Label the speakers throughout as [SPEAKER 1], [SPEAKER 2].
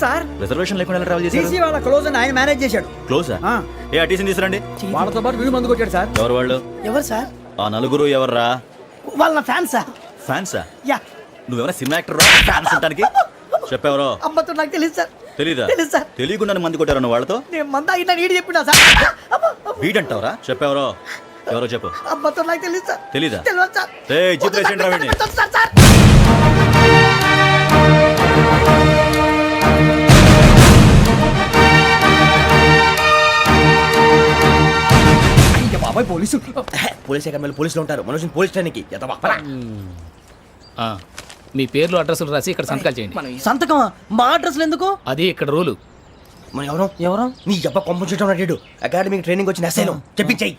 [SPEAKER 1] Sir
[SPEAKER 2] reservation లేకుండా travel చేశారు.
[SPEAKER 1] CC వాళ్ళ క్లోజ్ అని ఆయన మేనేజ్ చేశాడు.
[SPEAKER 2] క్లోజా? ఏ అటీసీని తీసురండి.
[SPEAKER 1] వాళ్ళతో పాటు వీడు మందు కొట్టాడు సార్.
[SPEAKER 2] ఎవరు వాళ్ళు?
[SPEAKER 1] ఎవరు సార్?
[SPEAKER 2] ఆ నలుగురు ఎవర్రా?
[SPEAKER 1] వాళ్ళ ఫ్యాన్సా?
[SPEAKER 2] ఫ్యాన్సా?
[SPEAKER 1] యా.
[SPEAKER 2] నువ్వెవరా సినిమా యాక్టర్ రా ఫ్యాన్స్ అంటానికి? చెప్పెవరో?
[SPEAKER 1] అమ్మతో నాకు తెలియదు సార్.
[SPEAKER 2] తెలీదా?
[SPEAKER 1] తెలుసు సార్.
[SPEAKER 2] తెలియకుండా మంది కొట్టారు నువ్వు వాళ్ళతో?
[SPEAKER 1] నేను మంద అయినా నీడి చెప్పినా సార్.
[SPEAKER 2] వీడంటావరా? చెప్పెవరో? ఎవరో చెప్పు.
[SPEAKER 1] అమ్మతో నాకు తెలియదు సార్.
[SPEAKER 2] తెలీదా?
[SPEAKER 1] తెలియదు సార్.
[SPEAKER 2] జీప్ రేషన్ రా వీడిని.
[SPEAKER 1] సార్ సార్ బాబాయ్ పోలీసు.
[SPEAKER 3] పోలీస్ అకాడమీలో పోలీసులు ఉంటారు. మనోజ్ పోలీస్ ట్రైనింగ్కి
[SPEAKER 4] మీ పేర్లు అడ్రస్లు రాసి ఇక్కడ సంతకాలు చేయండి.
[SPEAKER 3] సంతకమా? మా అడ్రస్లు ఎందుకు?
[SPEAKER 4] అది ఇక్కడ రూలు.
[SPEAKER 3] మన ఎవరు నీ అబ్బా పంపించడం అడిగాడు. అకాడమిక్ ట్రైనింగ్ వచ్చిన అసలు చెప్పించాయి.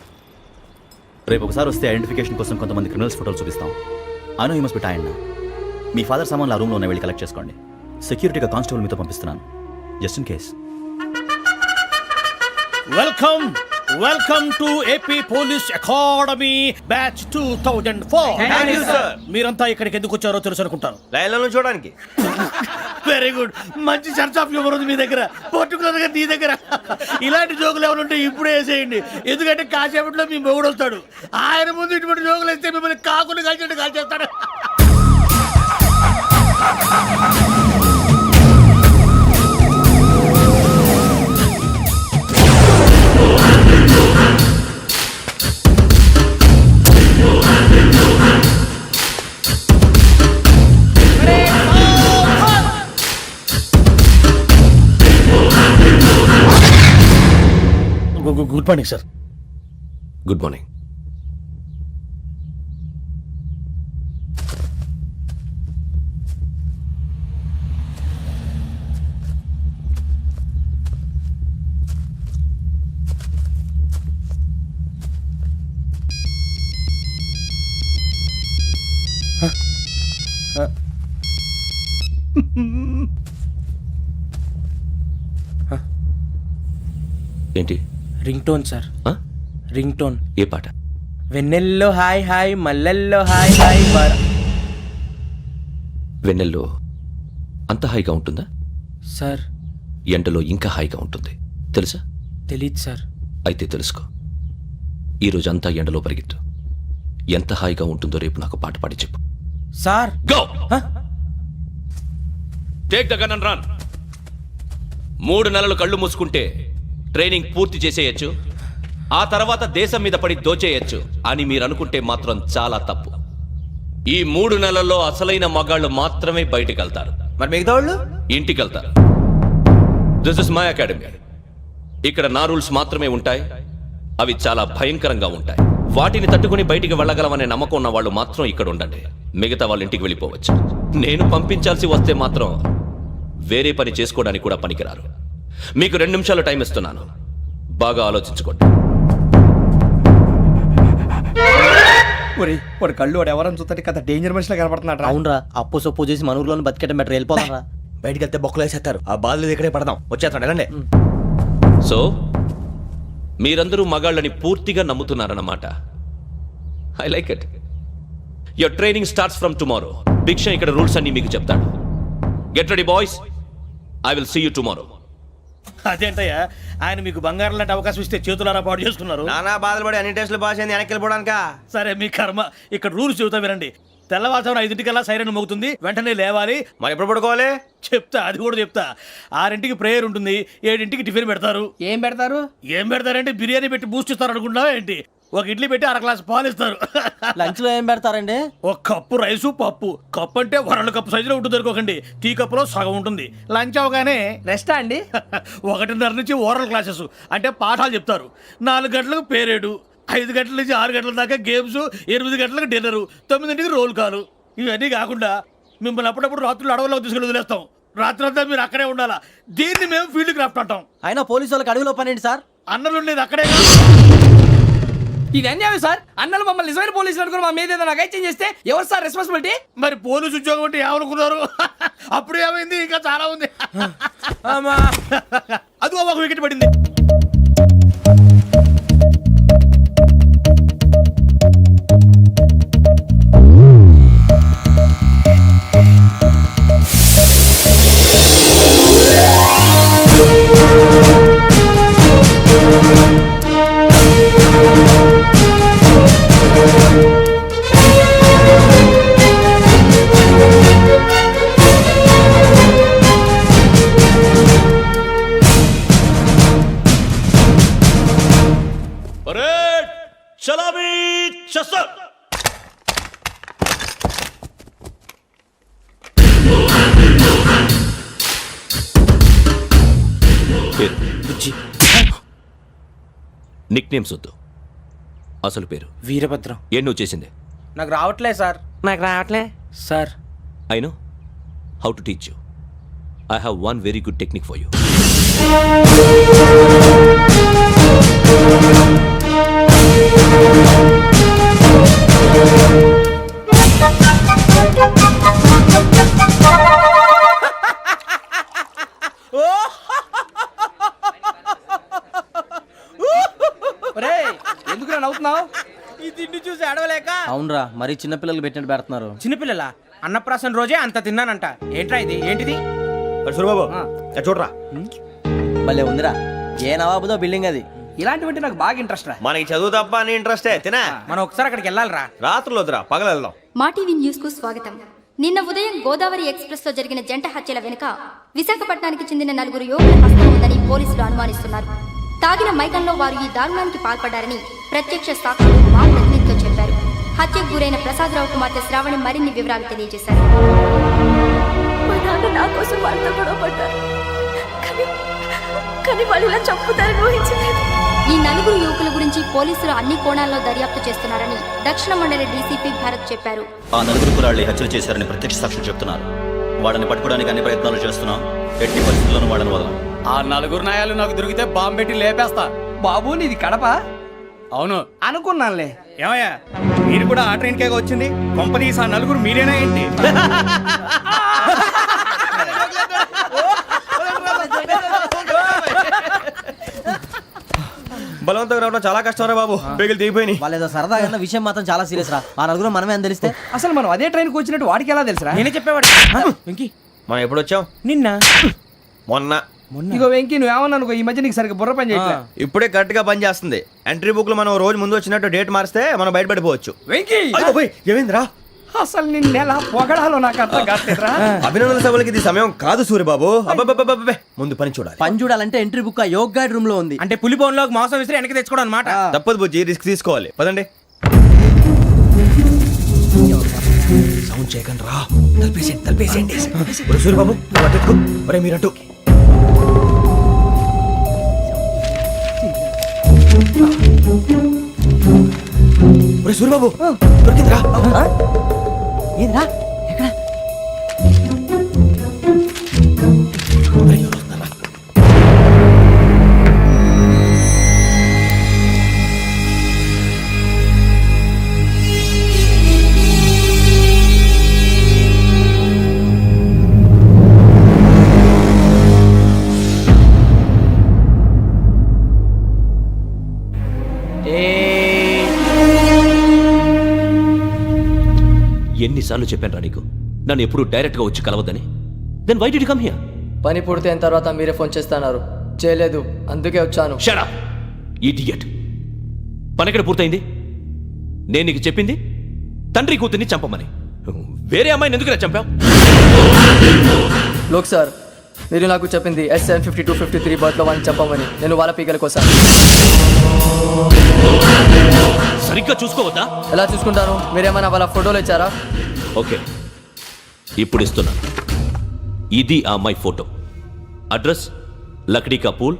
[SPEAKER 2] రేపు ఒకసారి వస్తే ఐడెంటిఫికేషన్ కోసం కొంతమంది క్రిమినల్స్ ఫోటోలు చూపిస్తాం. I know you must be tired now. Me father సామాన్లు ఆ రూమ్లో ఉన్న వెళ్ళి కలెక్ట్ చేసుకోండి. సెక్యూరిటీగా కానిస్టేబుల్ మీతో పంపిస్తున్నాను, just in case.
[SPEAKER 5] Welcome to AP police academy batch 2004. మీరంతా ఇక్కడికి ఎందుకు వచ్చారో తెలుసు అనుకుంటాను.
[SPEAKER 3] లైన్లను చూడడానికి.
[SPEAKER 5] Very good. మంచి చర్చ్ ఆఫ్ హ్యూమర్ ఉంది మీ దగ్గర, పర్టికులర్ గా నీ దగ్గర. ఇలాంటి జోకులు ఎవరు ఉంటే ఇప్పుడే వేసేయండి. ఎందుకంటే కాసేపట్లో మీ మొగుడు వస్తాడు. ఆయన ముందు ఇటువంటి జోకులు వేస్తే మిమ్మల్ని కాకులు కాల్చేట్టు కాల్చేస్తాడు. Good morning sir.
[SPEAKER 6] Good morning. ఏంటి?
[SPEAKER 3] Ring tone sir. Ring tone.
[SPEAKER 6] ఏ పాట?
[SPEAKER 3] వెన్నెల్లో హాయ్ హాయ్ మల్లెల్లో హాయ్ హాయ్.
[SPEAKER 6] వెన్నెల్లో అంత హాయిగా ఉంటుందా
[SPEAKER 3] సార్?
[SPEAKER 6] ఎండలో ఇంకా హాయిగా ఉంటుంది తెలుసా?
[SPEAKER 3] తెలీదు సార్.
[SPEAKER 6] అయితే తెలుసుకో. ఈరోజు అంతా ఎండలో పరిగెత్తు. ఎంత హాయిగా ఉంటుందో రేపు నాకు పాట పాడి చెప్పు.
[SPEAKER 3] Sir
[SPEAKER 6] go. Take the gun and run. 3 నెలలు కళ్ళు మూసుకుంటే ట్రైనింగ్ పూర్తి చేసేయచ్చు, ఆ తర్వాత దేశం మీద పడి దోచేయచ్చు అని మీరు అనుకుంటే మాత్రం చాలా తప్పు. ఈ 3 నెలల్లో అసలైన మగాళ్ళు మాత్రమే బయటికి వెళ్తారు.
[SPEAKER 3] మరి మిగతా వాళ్ళు
[SPEAKER 6] ఇంటికి వెళ్తారు. This is my academy. ఇక్కడ నా రూల్స్ మాత్రమే ఉంటాయి. అవి చాలా భయంకరంగా ఉంటాయి. వాటిని తట్టుకుని బయటికి వెళ్ళగలమనే నమ్మకం ఉన్న వాళ్ళు మాత్రం ఇక్కడ ఉండండి. మిగతా వాళ్ళు ఇంటికి వెళ్ళిపోవచ్చు. నేను పంపించాల్సి వస్తే మాత్రం వేరే పని చేసుకోవడానికి కూడా పనికిరారు. మీకు 2 నిమిషాలు టైం ఇస్తున్నాను, బాగా ఆలోచించుకోండి.
[SPEAKER 1] వాడు కళ్ళు వాడు ఎవరని చూస్తే కదా డేంజర్ మనిషిలో కనపడుతున్నాడు.
[SPEAKER 3] అవునరా, అప్పు సొప్పు చేసి మన ఊర్లో బతికేయడం బెటర్. వెళ్ళిపోతాం రా. బయటికి వెళ్తే బొక్కలు వేసేస్తారు. ఆ బాధలు ఇక్కడే పడదాం. వచ్చేస్తాడు ఎలాండి.
[SPEAKER 6] సో మీరందరూ మగాళ్ళని పూర్తిగా నమ్ముతున్నారన్నమాట. I like it. Your training starts from tomorrow. Bhiksha ఇక్కడ రూల్స్ అన్ని మీకు చెప్తాడు. Get ready boys, I will see you tomorrow.
[SPEAKER 5] అదేంటయ్యా, ఆయన మీకు బంగారం లాంటి అవకాశం ఇస్తే చేతులారా పాటు చేసుకున్నారు.
[SPEAKER 3] నానా బాధలు పడి అన్ని టెస్టులు పాస్ అయింది, వెనక్కి వెళ్ళిపోవడానికా?
[SPEAKER 5] సరే మీ కర్మ. ఇక్కడ రూల్స్ చెబుతా వినండి. తెల్లవారుజామున 5 సైరన్ మోగుతుంది, వెంటనే లేవాలి.
[SPEAKER 3] మరి ఎప్పుడు పడుకోవాలి
[SPEAKER 5] చెప్తా, అది కూడా చెప్తా. 6 ప్రేయర్ ఉంటుంది, 7 టిఫిన్ పెడతారు.
[SPEAKER 1] ఏం పెడతారు?
[SPEAKER 5] ఏం పెడతారంటే బిర్యానీ పెట్టి బూస్ట్ ఇస్తారు అనుకుంటున్నావా ఏంటి? ఒక ఇడ్లీ పెట్టి 1 గ్లాస్ పాలు ఇస్తారు.
[SPEAKER 3] లంచ్ లో ఏం పెడతారండి?
[SPEAKER 5] 1 కప్పు రైసు పప్పు. కప్పు అంటే 1/2 కప్పు సైజులో ఉంటుంది అనుకోకండి. టీ కప్పులో సగం ఉంటుంది. లంచ్ అవగానే
[SPEAKER 1] రెస్టా అండి?
[SPEAKER 5] 1:30 నుంచి ఓరల్ క్లాసెస్ అంటే పాఠాలు చెప్తారు. 4 గంటలకు పేరేడు, 5 గంటల నుంచి 6 గంటల దాకా గేమ్స్, 8 గంటలకు డిన్నరు, 9 రోల్ కాలు. ఇవన్నీ కాకుండా మిమ్మల్ని అప్పుడప్పుడు రాత్రులు అడవుల్లో తీసుకెళ్ళి వదిలేస్తాం. రాత్రంతా మీరు అక్కడే ఉండాలా. దీన్ని మేము ఫీల్డ్ క్రాఫ్ట్ అంటాం.
[SPEAKER 3] అయినా పోలీసు వాళ్ళకి అడవిలో పని ఏంటి సార్?
[SPEAKER 5] అన్నలు ఉండేది అక్కడే.
[SPEAKER 1] ఇది అన్యాయం సార్. అన్నలు మమ్మల్ని నిజమైన పోలీసులు అనుకుని మా మీద ఏదైనా అగైత్యం చేస్తే ఎవరు సార్ రెస్పాన్సిబిలిటీ?
[SPEAKER 5] మరి పోలీసు ఉద్యోగం అంటే ఏమనుకున్నారు? అప్పుడు ఏమైంది? ఇంకా చాలా ఉంది. అది ఒక వికెట్ పడింది.
[SPEAKER 6] చలాబీ చసర్ నిక్ నేమ్స్ వద్దు, అసలు పేరు.
[SPEAKER 3] వీరభద్రం.
[SPEAKER 6] ఏం నువ్వు చేసింది?
[SPEAKER 3] నాకు రావట్లే సార్. నాకు రావట్లే sir.
[SPEAKER 6] I know how to teach you. I have one very good technique for you.
[SPEAKER 1] ఎందుకు నవ్వుతున్నావు?
[SPEAKER 3] ఈ తిండి చూసి అడవలేక. అవునరా, మరి చిన్నపిల్లలు పెట్టినట్టు పెడుతున్నారు.
[SPEAKER 7] చిన్నపిల్లల అన్నప్రాసన రోజే అంత తిన్నానంట. ఏంట్రా ఇది? ఏంటిది?
[SPEAKER 3] సూరిబాబు చూడరా, భలే ఉందిరా. ఏ నవాబుదో బిల్డింగ్ అది.
[SPEAKER 1] ఇలాంటివంటే నాకు బాగా ఇంట్రెస్ట్ రా.
[SPEAKER 3] మనకి చదువు తప్ప అని ఇంట్రెస్టే. తినా
[SPEAKER 7] మనం ఒకసారి అక్కడికి వెళ్ళాలిరా.
[SPEAKER 3] రాత్రులు వద్దురా, పగలు వెళ్దాం.
[SPEAKER 8] మా టీవీ న్యూస్ కు స్వాగతం. నిన్న ఉదయం గోదావరి ఎక్స్ప్రెస్ లో జరిగిన జంట హత్యల వెనుక విశాఖపట్నానికి చెందిన 4 యువకుల హస్తం ఉందని పోలీసులు అనుమానిస్తున్నారు. తాగిన మైకంలో వారు ఈ దారుణానికి పాల్పడ్డారని ప్రత్యక్ష సాక్షులు మా ప్రతినిధితో చెప్పారు. హత్యకు గురైన ప్రసాదరావు కుమార్తె శ్రావణి మరిన్ని వివరాలు తెలియజేశారు.
[SPEAKER 9] మా నాన్న నా కోసం వాళ్ళతో గొడవ పడ్డారు, కానీ వాళ్ళు ఇలా చంపుతారని ఊహించలేదు.
[SPEAKER 8] ఈ 4 యువకుల గురించి పోలీసులు అన్ని కోణాల్లో దర్యాప్తు చేస్తున్నారని దక్షిణ మండలి డీసీపీ భరత్ చెప్పారు.
[SPEAKER 2] ఆ 4 కురాళ్ళు హత్యలు చేశారని ప్రత్యక్ష సాక్షులు చెప్తున్నారు. వాళ్ళని పట్టుకోవడానికి అన్ని ప్రయత్నాలు చేస్తున్నాం. ఎట్టి పరిస్థితుల్లోనూ వాళ్ళని వదలం.
[SPEAKER 4] ఆ 4 నాయాలు నాకు దొరికితే బాంబు పెట్టి లేపేస్తా.
[SPEAKER 1] బాబు నీది కడప?
[SPEAKER 4] అవును.
[SPEAKER 1] అనుకున్నానులే.
[SPEAKER 5] ఏమయ్యా, మీరు కూడా ఆ ట్రైన్ కేగా వచ్చింది? కొంపదీసి ఆ నలుగురు మీరేనా ఏంటి?
[SPEAKER 3] బలవంతంగా రావడం చాలా కష్టం రా బాబు. బేగులు దిగిపోయినాయి.
[SPEAKER 7] వాళ్ళు ఏదో సరదాగా విషయం మాత్రం చాలా సీరియస్ రా. ఆ నలుగురు మనమే అని తెలిస్తే
[SPEAKER 1] అసలు మనం అదే ట్రైన్కి వచ్చినట్టు వాడికి ఎలా తెలుసురా?
[SPEAKER 7] నేనే చెప్పేవాడు. వెంకీ,
[SPEAKER 3] మనం ఎప్పుడు వచ్చాం?
[SPEAKER 7] నిన్న
[SPEAKER 3] మొన్న.
[SPEAKER 1] ఇగో వెంకీ, నువ్వేమన్నా అనుకో, ఈ మధ్య నీకు సరిగ్గా బుర్ర పని చేయట్లేదు.
[SPEAKER 3] ఇప్పుడే కరెక్ట్ గా పని చేస్తుంది. ఎంట్రీ బుక్ లో మనం రోజు ముందు వచ్చినట్టు డేట్ మారిస్తే మనం బయటపడిపోవచ్చు.
[SPEAKER 1] వెంకీ,
[SPEAKER 3] ఏమైందిరా?
[SPEAKER 1] అసలు నిన్న ఎలా పొగడాలో నాకు అర్థం కావట్లేదురా.
[SPEAKER 3] అభినందన సభలకి ఇది సమయం కాదు సూరిబాబు. అబ్బబ్బబ్బబ్బబ్బే, ముందు పని చూడాలి.
[SPEAKER 7] పని చూడాలంటే ఎంట్రీ బుక్ ఆ యోగ్ గైడ్ రూమ్ లో ఉంది. అంటే పులి బోన్ లోకి మాంసం విసిరి వెనక్కి తెచ్చుకోవడం అనమాట.
[SPEAKER 3] తప్పదు బుజ్జి, రిస్క్ తీసుకోవాలి. పదండి. సౌండ్ చేయకండి రా. తలపేసేయండి. సూరిబాబు ఒరే మీరట్టు. ఒరే సూరిబాబు, దొరికిందిరా.
[SPEAKER 7] ఏంద్రా? ఎక్కడ?
[SPEAKER 6] ఎన్నిసార్లు చెప్పాను రా నీకు, నన్ను ఎప్పుడు డైరెక్ట్ గా వచ్చి కలవద్దని? Then why did you come here?
[SPEAKER 10] పని పూర్తయిన తర్వాత మీరే ఫోన్ చేస్తున్నారు. చేయలేదు, అందుకే వచ్చాను.
[SPEAKER 6] Shut up idiot. పని ఎక్కడ పూర్తయింది? నేను నీకు చెప్పింది తండ్రి కూతుర్ని చంపమని. వేరే అమ్మాయిని ఎందుకు చంపావు?
[SPEAKER 10] లోక్ సార్, మీరు నాకు చెప్పింది SN5253 బర్త్లో వాళ్ళని చంపమని. నేను వాళ్ళ పీకల కోసం.
[SPEAKER 6] సరిగ్గా చూసుకోవద్దా?
[SPEAKER 10] ఎలా చూసుకుంటాను? మీరేమైనా వాళ్ళ ఫోటోలు ఇచ్చారా?
[SPEAKER 6] ఓకే, ఇప్పుడు ఇస్తున్నాను. ఇది ఆ అమ్మాయి photo. Address Lakdi కపూల్,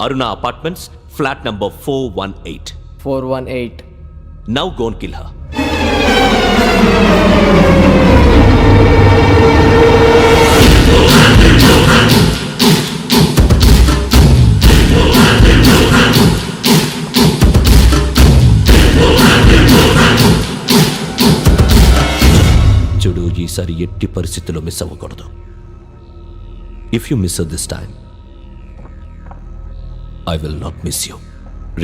[SPEAKER 6] Aruna apartments, flat number 418.
[SPEAKER 10] 418.
[SPEAKER 6] Now go and kill her. చూడు, ఈసారి ఎట్టి పరిస్థితుల్లో మిస్ అవ్వకూడదు. If you miss this time, I will not miss you.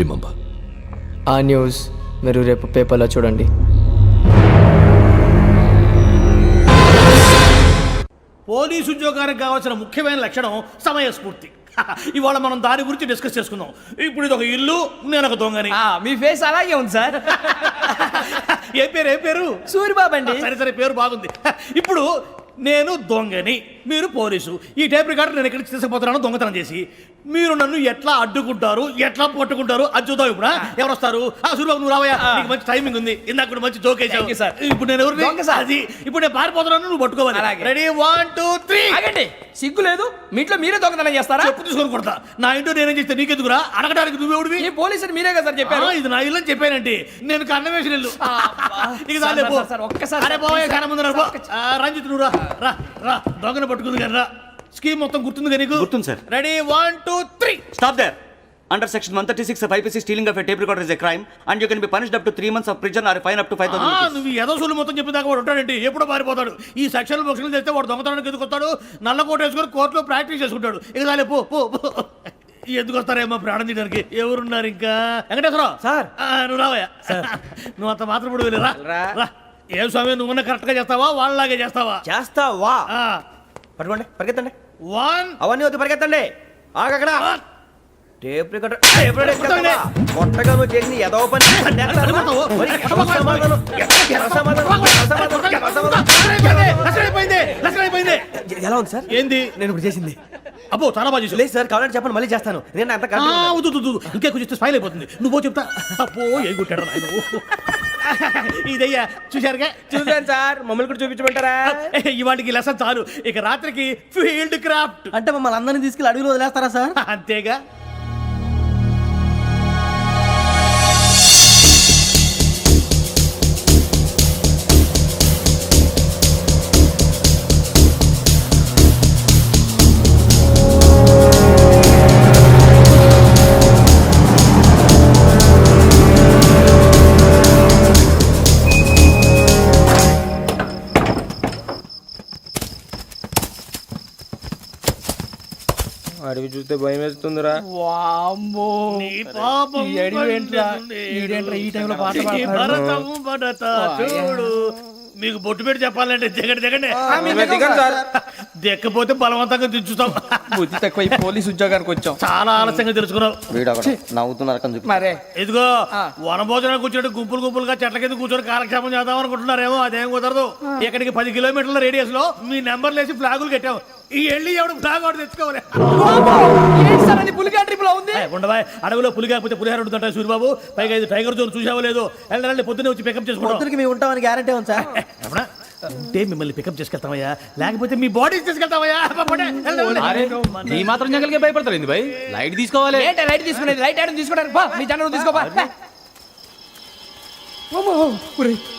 [SPEAKER 6] Remember.
[SPEAKER 10] ఆ న్యూస్ మీరు రేపు పేపర్లో చూడండి.
[SPEAKER 5] పోలీసు ఉద్యోగానికి కావాల్సిన ముఖ్యమైన లక్షణం సమయస్ఫూర్తి. ఇవాళ మనం దాని గురించి డిస్కస్ చేసుకుందాం. ఇప్పుడు ఇది ఒక ఇల్లు, నేను ఒక దొంగని.
[SPEAKER 1] మీ ఫేస్ అలాగే ఉంది సార్.
[SPEAKER 5] ఏ పేరు?
[SPEAKER 1] సూరిబాబు అండి.
[SPEAKER 5] సరే పేరు బాగుంది. ఇప్పుడు నేను దొంగని, మీరు పోలీసు. ఈ టైప్ రికార్డు నేను ఎక్కడికి తీసుకుపోతున్నాను దొంగతనం చేసి. మీరు నన్ను ఎట్లా అడ్డుకుంటారు, ఎట్లా పట్టుకుంటారు అది చూద్దాం. ఇప్పుడు ఎవరు వస్తారు? సూరిబాబు నువ్వు రావయ్యా, నీకు మంచి టైమింగ్ ఉంది. ఇందాక కూడా మంచి జోక్ వేసావు. ఇప్పుడు నేను ఎవరు? అది ఇప్పుడు నేను పారిపోతున్నాను, నువ్వు పట్టుకోవాలి. రెడీ 1 2 3.
[SPEAKER 1] ఆగండి, సిగ్గు లేదు? మీ ఇంట్లో మీరే దొంగతనం చేస్తారా?
[SPEAKER 5] చెప్పు తీసుకొని కొడతా. నా ఇంట్లో నేనేం చేస్తే నీకెందుకురా? అడగడానికి నువ్వెవడివి?
[SPEAKER 1] ఈ పోలీసులు మీరే కదా సార్ చెప్పారు.
[SPEAKER 5] ఇది నా ఇల్లు అని చెప్పానంటే నేను కన్న వేసిన ఇల్లు. ఇక చాలే పో.
[SPEAKER 1] ఒక్కసారి
[SPEAKER 5] అరే పోయే కన్న ముందు రంజిత్ నువ్వు రా దొంగను పట్టుకుంది కదా. స్కీమ్ మొత్తం గుర్తుంది నీకు?
[SPEAKER 3] గుర్తుంది sir.
[SPEAKER 5] Ready 1 2 3.
[SPEAKER 3] Stop there. Under section 136 of IPC, stealing of a tape recorder is a crime and you can be punished up to 3 months of prison or a fine up to 5,000 rupees.
[SPEAKER 5] నువ్వు ఏదో సొల్లు మొత్తం చెప్పేదాకా వాడు ఉంటాడండి, ఎప్పుడో పారిపోతాడు. ఈ సెక్షన్ బొక్షన్లు చేస్తే వాడు దొంగతనానికి ఎందుకు వస్తాడు? నల్ల కోట వేసుకొని కోర్టులో ప్రాక్టీస్ చేసుకుంటాడు. ఇక చాలే పో. ఎందుకు వస్తారేమో ప్రాణం తీయడానికి. ఎవరున్నారు ఇంకా? వెంకటేశ్వరరావు
[SPEAKER 7] సార్.
[SPEAKER 5] నువ్వు రావయ్యా. నువ్వు అంత మాత్రం ఇప్పుడు వెళ్ళి రా. ఏం స్వామి, నువ్వున్న కరెక్ట్ గా చేస్తావా వాళ్ళలాగే చేస్తావా?
[SPEAKER 7] చేస్తావా? పట్టుకోండి, పరిగెత్తండి.
[SPEAKER 5] 1
[SPEAKER 7] అవన్నీ వద్దు, పరిగెత్తండి. ఆగక్కడ టేప్ రికార్డర్ కొత్తగా నువ్వు చేసిన ఏదో పని. ఎలా ఉంది సార్?
[SPEAKER 5] ఏంది
[SPEAKER 7] నేను ఇప్పుడు చేసింది?
[SPEAKER 5] అబ్బో చాలా బాగా చేసావు.
[SPEAKER 7] లేదు సార్, కావాలంటే చెప్పండి, మళ్ళీ చేస్తాను. నేను అంత
[SPEAKER 5] ఇంకే కొంచెం స్మైల్ అయిపోతుంది. నువ్వు చెప్తా. అబ్బో ఏ కొట్టాడు నాయన. ఇదయ్యా చూశారుగా?
[SPEAKER 7] చూసాను సార్, మమ్మల్ని కూడా చూపించమంటారా?
[SPEAKER 5] ఇవాటికి లెసన్ చాలు. ఇక రాత్రికి ఫీల్డ్ క్రాఫ్ట్.
[SPEAKER 7] అంటే మమ్మల్ని అందరినీ తీసుకెళ్ళి అడుగులు వదిలేస్తారా సార్?
[SPEAKER 5] అంతేగా.
[SPEAKER 7] అడవి చూస్తే భయం వేస్తుందిరా.
[SPEAKER 1] వామ్మో,
[SPEAKER 5] నీ పాపం
[SPEAKER 1] ఈ అడవి ఏంట్రా? ఈడేంట్రా ఈ టైంలో పాట పాడుతున్నాడు?
[SPEAKER 5] భరతం భరత చూడు. మీకు బొట్టు పెట్టి చెప్పాలంటే దిగండి. దెక్కపోతే బలవంతంగా దించుతాం.
[SPEAKER 1] బుద్ధి తక్కువ, ఈ పోలీస్ ఉద్యోగానికి వచ్చాం.
[SPEAKER 5] చాలా ఆలస్యంగా తెలుసుకున్నావు.
[SPEAKER 7] నవ్వుతున్నారు.
[SPEAKER 1] మరే
[SPEAKER 5] ఇదిగో వనభోజనం కూర్చొని గుంపులుగా చెట్ల కింద కూర్చొని కాలక్షేపం చేద్దాం అనుకుంటున్నారేమో. అదేం కుదరదు. ఇక్కడికి 10 కిలోమీటర్ల రేడియస్ లో మీ నెంబర్లు వేసి ఫ్లాగులు కట్టాం. ఈ వెళ్ళి ఎవడు ఫ్లాగ్ ఒకటి తెచ్చుకోవాలి.
[SPEAKER 1] పులిగా ట్రిప్ లో ఉంది.
[SPEAKER 5] ఉండవా, అడవిలో పులి కాకపోతే పులిహార ఉంటుంటాయి సూరిబాబు. పైగా ఇది టైగర్ జోన్ చూసావో లేదో. వెళ్ళండి, పొద్దున్నే వచ్చి పికప్ చేసుకుంటాం.
[SPEAKER 7] మేము ఉంటామని గ్యారంటీ ఉంది సార్.
[SPEAKER 5] అంటే మిమ్మల్ని పికప్ చేసుకెళ్తామయ్యా, లేకపోతే మీ బాడీ తీసుకెళ్తామయ్యా.
[SPEAKER 4] ఈ మాత్రం జంగల్కే భయపడతారు భయ్. లైట్ తీసుకోవాలి.
[SPEAKER 1] లైట్ తీసుకునేది? లైట్ ఆడని తీసుకోవడానికి మీ జనం తీసుకోపా.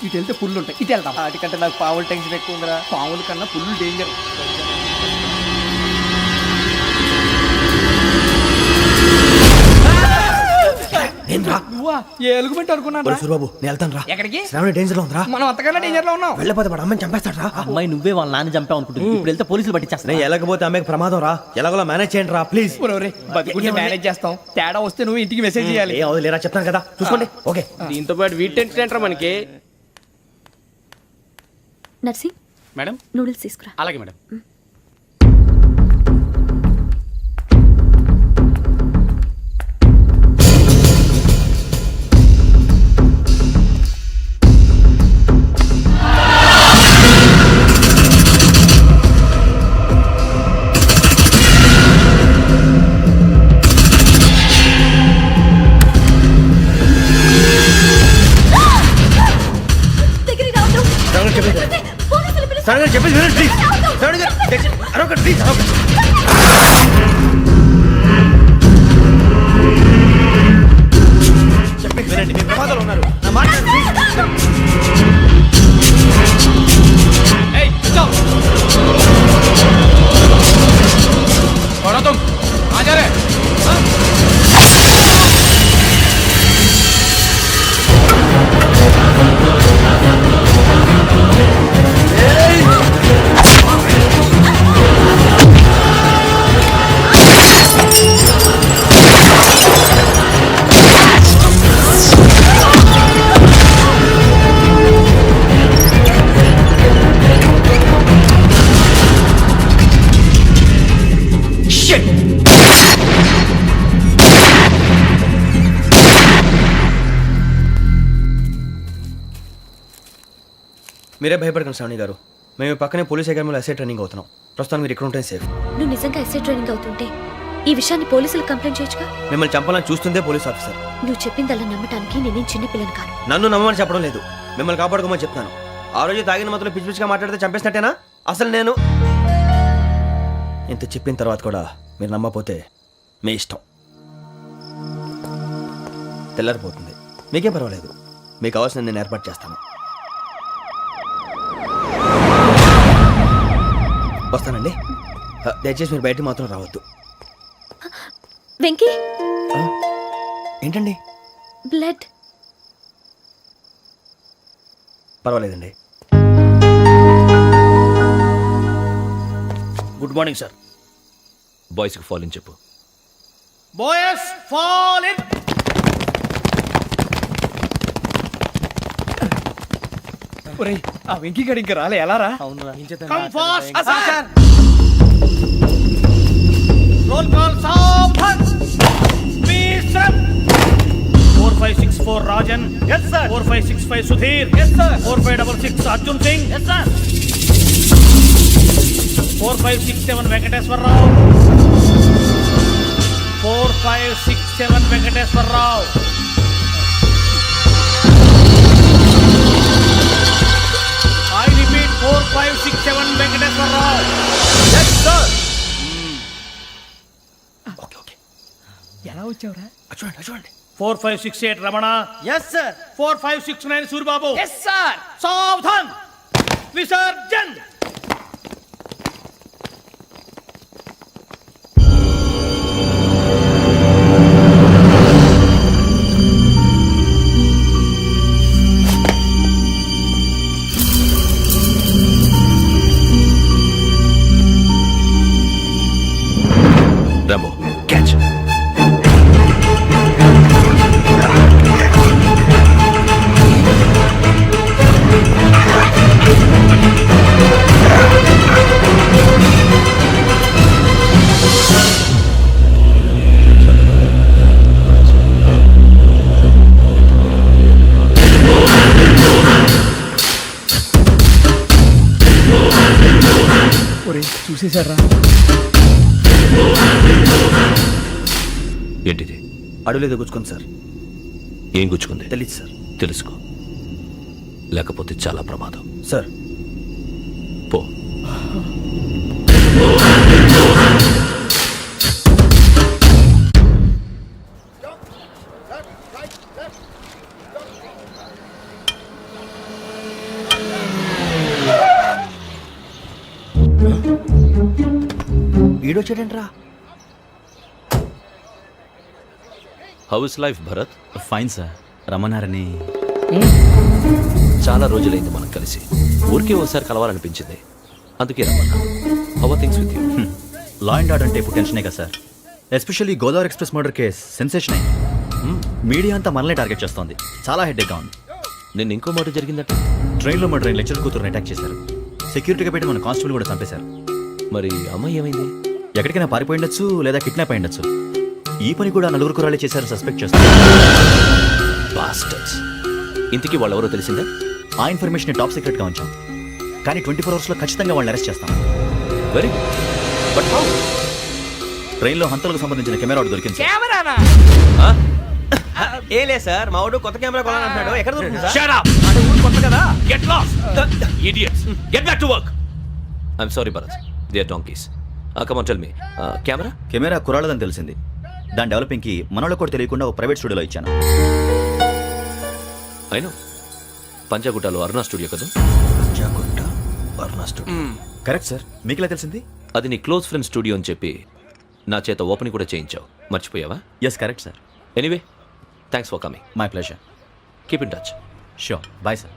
[SPEAKER 1] ఇటు వెళ్తే పుల్లు ఉంటాయి, ఇటు వెళ్తాం.
[SPEAKER 7] వాటికంటే నాకు పావుల టెన్షన్ ఎక్కువ ఉందిరా.
[SPEAKER 1] పాముల కన్నా పుల్లు డేంజర్. నువ్వా? ఏ ఎలుగుబెట్టి అనుకున్నా.
[SPEAKER 7] సూరిబాబు నేను వెళ్తాను రా.
[SPEAKER 1] ఎక్కడికి?
[SPEAKER 7] శ్రావణ డేంజర్ లో ఉందిరా.
[SPEAKER 1] మనం అంతకన్నా డేంజర్ లో ఉన్నాం.
[SPEAKER 7] వెళ్ళపోతే వాడు అమ్మని చంపేస్తాడు రా.
[SPEAKER 3] అమ్మాయి నువ్వే వాళ్ళ నాన్న చంపావు అనుకుంటుంది. ఇప్పుడు వెళ్తే పోలీసులు పట్టించేస్తా.
[SPEAKER 7] నేను వెళ్ళకపోతే అమ్మాయికి ప్రమాదం రా. ఎలాగోలా మేనేజ్ చేయండి రా ప్లీజ్.
[SPEAKER 1] బతుకుంటే మేనేజ్ చేస్తాం. తేడా వస్తే నువ్వు ఇంటికి మెసేజ్ చేయాలి.
[SPEAKER 7] ఏ అవదు లేరా, చెప్తాను కదా, చూసుకోండి. ఓకే.
[SPEAKER 10] దీంతో పాటు వీటి టెన్షన్ ఏంట్రా మనకి?
[SPEAKER 9] నర్సి
[SPEAKER 4] మేడం.
[SPEAKER 9] నూడిల్స్ తీసుకురా.
[SPEAKER 4] అలాగే మేడం.
[SPEAKER 7] చెప్పేసి వినండి ప్లీజ్. శ్రావణ గారు అరొకటి ప్లీజ్. చెప్పేసి వినండి, మీరు ప్రమాదాలు ఉన్నారు. నా మాట ప్లీజ్. మీరే భయపడకండి శ్రావణి గారు. మేము పక్కనే పోలీస్ అకాడమీలో ఎస్ఐ ట్రైనింగ్ అవుతున్నాం. ప్రస్తుతం మీరు ఇక్కడ ఉంటే సేఫ్.
[SPEAKER 9] నువ్వు నిజంగా ఎస్ఐ ట్రైనింగ్ అవుతుంటే ఈ విషయాన్ని పోలీసులకు కంప్లైంట్ చేయొచ్చుగా.
[SPEAKER 7] మిమ్మల్ని చంపాలని చూస్తుందే పోలీస్ ఆఫీసర్.
[SPEAKER 9] నువ్వు చెప్పిందల్లా నమ్మటానికి నేనేం చిన్నపిల్లని కాను.
[SPEAKER 7] నన్ను నమ్మమని చెప్పడం లేదు, మిమ్మల్ని కాపాడుకోమని చెప్తాను. ఆ రోజు తాగిన మొదలు పిచ్చి పిచ్చిగా మాట్లాడితే చంపేసినట్టేనా? అసలు నేను ఇంత చెప్పిన తర్వాత కూడా మీరు నమ్మపోతే మీ ఇష్టం. తెల్లారిపోతుంది, మీకేం పర్వాలేదు. మీకు కావాల్సిన నేను ఏర్పాటు చేస్తాను. వస్తానండి. దయచేసి మీరు బయటికి మాత్రం రావద్దు.
[SPEAKER 9] వెంకీ,
[SPEAKER 7] ఏంటండి?
[SPEAKER 9] బ్లడ్.
[SPEAKER 7] పర్వాలేదండి.
[SPEAKER 5] Good morning sir.
[SPEAKER 6] బాయ్స్కి ఫాల్ ఇన్ చెప్పు.
[SPEAKER 5] Boys fall in.
[SPEAKER 1] ఒరేయ్, ఆ వెంకీ గడి ఇంకా రాలే, ఎలా రా?
[SPEAKER 5] Come fast. రోల్ కాల్ సావధాన్. Speed up. 4564 Rajan. yes sir. 4565 Sudheer. yes sir. 4566 Arjun Singh. yes sir. 4567 Venkateswararao. 4567 Venkateswararao. I repeat 4567 Venkateswararao.
[SPEAKER 7] yes sir. Okay okay.
[SPEAKER 1] ఎలా వచ్చావురా?
[SPEAKER 7] చూడండి చూడండి.
[SPEAKER 5] 4568 Ramana.
[SPEAKER 7] yes sir.
[SPEAKER 5] 4569 Suribabu.
[SPEAKER 1] Yes sir.
[SPEAKER 5] సావధాన్. విసర్జన్.
[SPEAKER 6] Rambo catch.
[SPEAKER 1] ఒరేయ్, చూసేశారా?
[SPEAKER 6] ఏంటిది?
[SPEAKER 7] అడుగులేదు గుచ్చుకోండి సార్.
[SPEAKER 6] ఏం గుచ్చుకుంది?
[SPEAKER 7] తెలీదు సార్.
[SPEAKER 6] తెలుసుకో, లేకపోతే చాలా ప్రమాదం.
[SPEAKER 7] సార్
[SPEAKER 6] పో.
[SPEAKER 7] ఈడొచ్చాడంట్రా.
[SPEAKER 6] How is life Bharat?
[SPEAKER 2] Fine sir. రమ్మన్నారని.
[SPEAKER 6] చాలా రోజులైంది మనం కలిసి. ఊరికే ఒకసారి కలవాలనిపించింది, అందుకే రమ్మన్నా. How are things with you?
[SPEAKER 2] Law and order అంటే ఇప్పుడు టెన్షనే కదా sir. Especially Godavari express murder case sensation అయింది. మీడియా అంతా మనల్ని టార్గెట్ చేస్తోంది. చాలా హెడ్ఏక్గా ఉంది.
[SPEAKER 6] నిన్న ఇంకో మాట జరిగిందట.
[SPEAKER 2] ట్రైన్లో మా ట్రైన్ లెక్చర్ కూతురుని అటాక్ చేశారు. సెక్యూరిటీగా పెట్టి మన కానిస్టేబుల్ కూడా చంపేశారు.
[SPEAKER 6] మరి అమ్మాయి ఏమైంది?
[SPEAKER 2] ఎక్కడికైనా పారిపోయి ఉండొచ్చు, లేదా కిడ్నాప్ అయి ఉండొచ్చు. ఈ పని కూడా నలుగురు కురాలే చేశారు సస్పెక్ట్ చేస్తారు.
[SPEAKER 6] బాస్టర్స్. ఇంతకీ వాళ్ళెవరో తెలిసిందా?
[SPEAKER 2] ఆ ఇన్ఫర్మేషన్ టాప్ సీక్రెట్గా ఉంచాం, కానీ 24 అవర్స్లో ఖచ్చితంగా వాళ్ళని అరెస్ట్ చేస్తాం.
[SPEAKER 6] Very good. But how?
[SPEAKER 2] ట్రైన్లో హంతలకు సంబంధించిన కెమెరా ఒకటి దొరికింది సార్.
[SPEAKER 1] కెమెరానా?
[SPEAKER 7] ఏ లే సార్, మా వాడు కొత్త కెమెరా కొనాలంటున్నాడు. ఎక్కడ దొరుకుతుంది సార్?
[SPEAKER 6] Shut up!
[SPEAKER 1] అంటే ఊరు కొత్త కదా.
[SPEAKER 6] Get lost! Idiots! Get back to work! I'm sorry, Bharat. They are donkeys. Come on, tell me. Camera?
[SPEAKER 2] Camera కురాలదని తెలిసింది. దాని డెవలపింగ్కి మనలో కూడా తెలియకుండా ఒక ప్రైవేట్ స్టూడియోలో ఇచ్చాను.
[SPEAKER 6] I know. పంజాగుట్టలో అరుణ స్టూడియో కదా?
[SPEAKER 7] జాగుంట వర్ణ స్టూడియో.
[SPEAKER 2] Correct sir. మీకు ఎలా తెలిసింది?
[SPEAKER 6] అది నీ క్లోజ్ ఫ్రెండ్ స్టూడియో అని చెప్పి నా చేత ఓపెన్ కూడా చేయించావు. మర్చిపోయావా?
[SPEAKER 2] Yes correct sir.
[SPEAKER 6] Anyway, thanks for coming.
[SPEAKER 2] My pleasure.
[SPEAKER 6] Keep in touch.
[SPEAKER 2] Sure. Bye sir.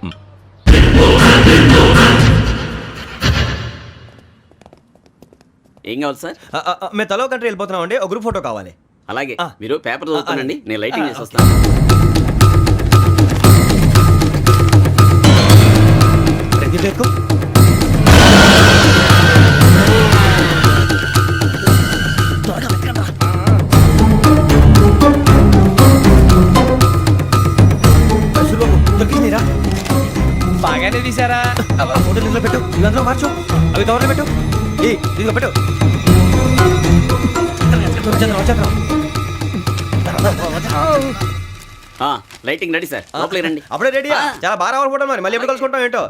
[SPEAKER 11] ఏం కావాలి సార్?
[SPEAKER 7] మేము తలో కంట్రీ వెళ్ళిపోతున్నాం అండి. ఒక గ్రూప్ ఫోటో కావాలి.
[SPEAKER 11] అలాగే,
[SPEAKER 7] ఆ.
[SPEAKER 11] మీరు పేపర్ చదువుతానండి, నేను లైటింగ్ చేసి వస్తాను.
[SPEAKER 7] రెడీ చేసుకో.
[SPEAKER 1] బాగానే తీసారా?
[SPEAKER 7] ఇవి అందులో మార్చు, అవి కవర్లో పెట్టు. ఇదిగో పెట్టు.
[SPEAKER 11] లైటింగ్ రెడీ సార్, లోపలికి రండి.
[SPEAKER 7] అప్పుడే రెడీ? చాలా బాగా రావాలి మరి, మళ్ళీ ఎప్పుడు కలుసుకుంటాం ఏంటో.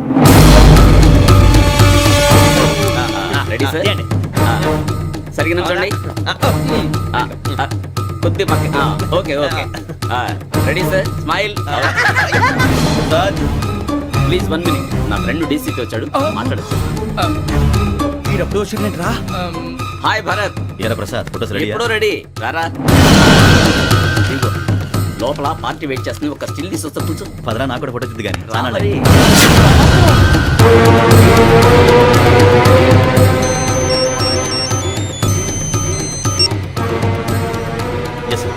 [SPEAKER 11] Ready sir. సరిగ్గా నుంచోండి. కొద్ది పక్క. Okay okay. Ready sir, smile. Please 1 minute. నా ఫ్రెండ్ డీసీకి వచ్చాడు, మాట్లాడచ్చు.
[SPEAKER 7] వీడప్పుడు వచ్చిందంటరా.
[SPEAKER 11] హాయ్ భరత్.
[SPEAKER 2] ఏరా ప్రసాద్, ఫోటోస్ రెడీ?
[SPEAKER 11] ఎప్పుడో రెడీ. రారా. ఇదిగో, లోపల పార్టీ వెయిట్ చేస్తుంది. ఒక స్టిల్ తీసి వస్తా, కూర్చో.
[SPEAKER 2] పదరా, నాకు కూడా ఫోటో తిద్దు కానీ.
[SPEAKER 11] రా మరి.
[SPEAKER 2] Yes sir.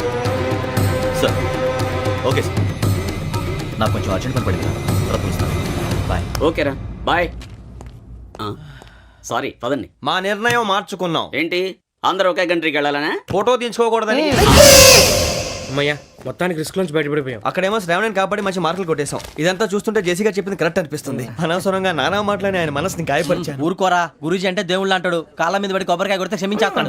[SPEAKER 2] Sir okay sir, నాకు కొంచెం అర్జెంట్ పని పడింది, తర్వాత పిలుస్తాను. బాయ్.
[SPEAKER 11] ఓకేరా, బాయ్. సారీ, పదండి.
[SPEAKER 7] మా నిర్ణయం మార్చుకున్నాం.
[SPEAKER 11] ఏంటి, అందరూ ఒకే కంట్రీకి వెళ్ళాలనే?
[SPEAKER 7] ఫోటో తీసుకోకూడదని.
[SPEAKER 1] అమ్మయ్యా, మొత్తానికి రిస్క్ నుంచి బయటపడిపోయాం.
[SPEAKER 7] అక్కడేమో శ్రావణిని కాబట్టి మంచి మార్కులు కొట్టేశాం. ఇదంతా చూస్తుంటే జేసీగా చెప్పింది కరెక్ట్ అనిపిస్తుంది. అనవసరంగా నానా మాటలని ఆయన మనసుని గాయపరిచాను.
[SPEAKER 3] ఊరుకోరా, గురూజీ అంటే దేవుళ్ళు అంటాడు. కాళ్ళ మీద పడి కొబ్బరికాయ కొడితే క్షమించేస్తాడు.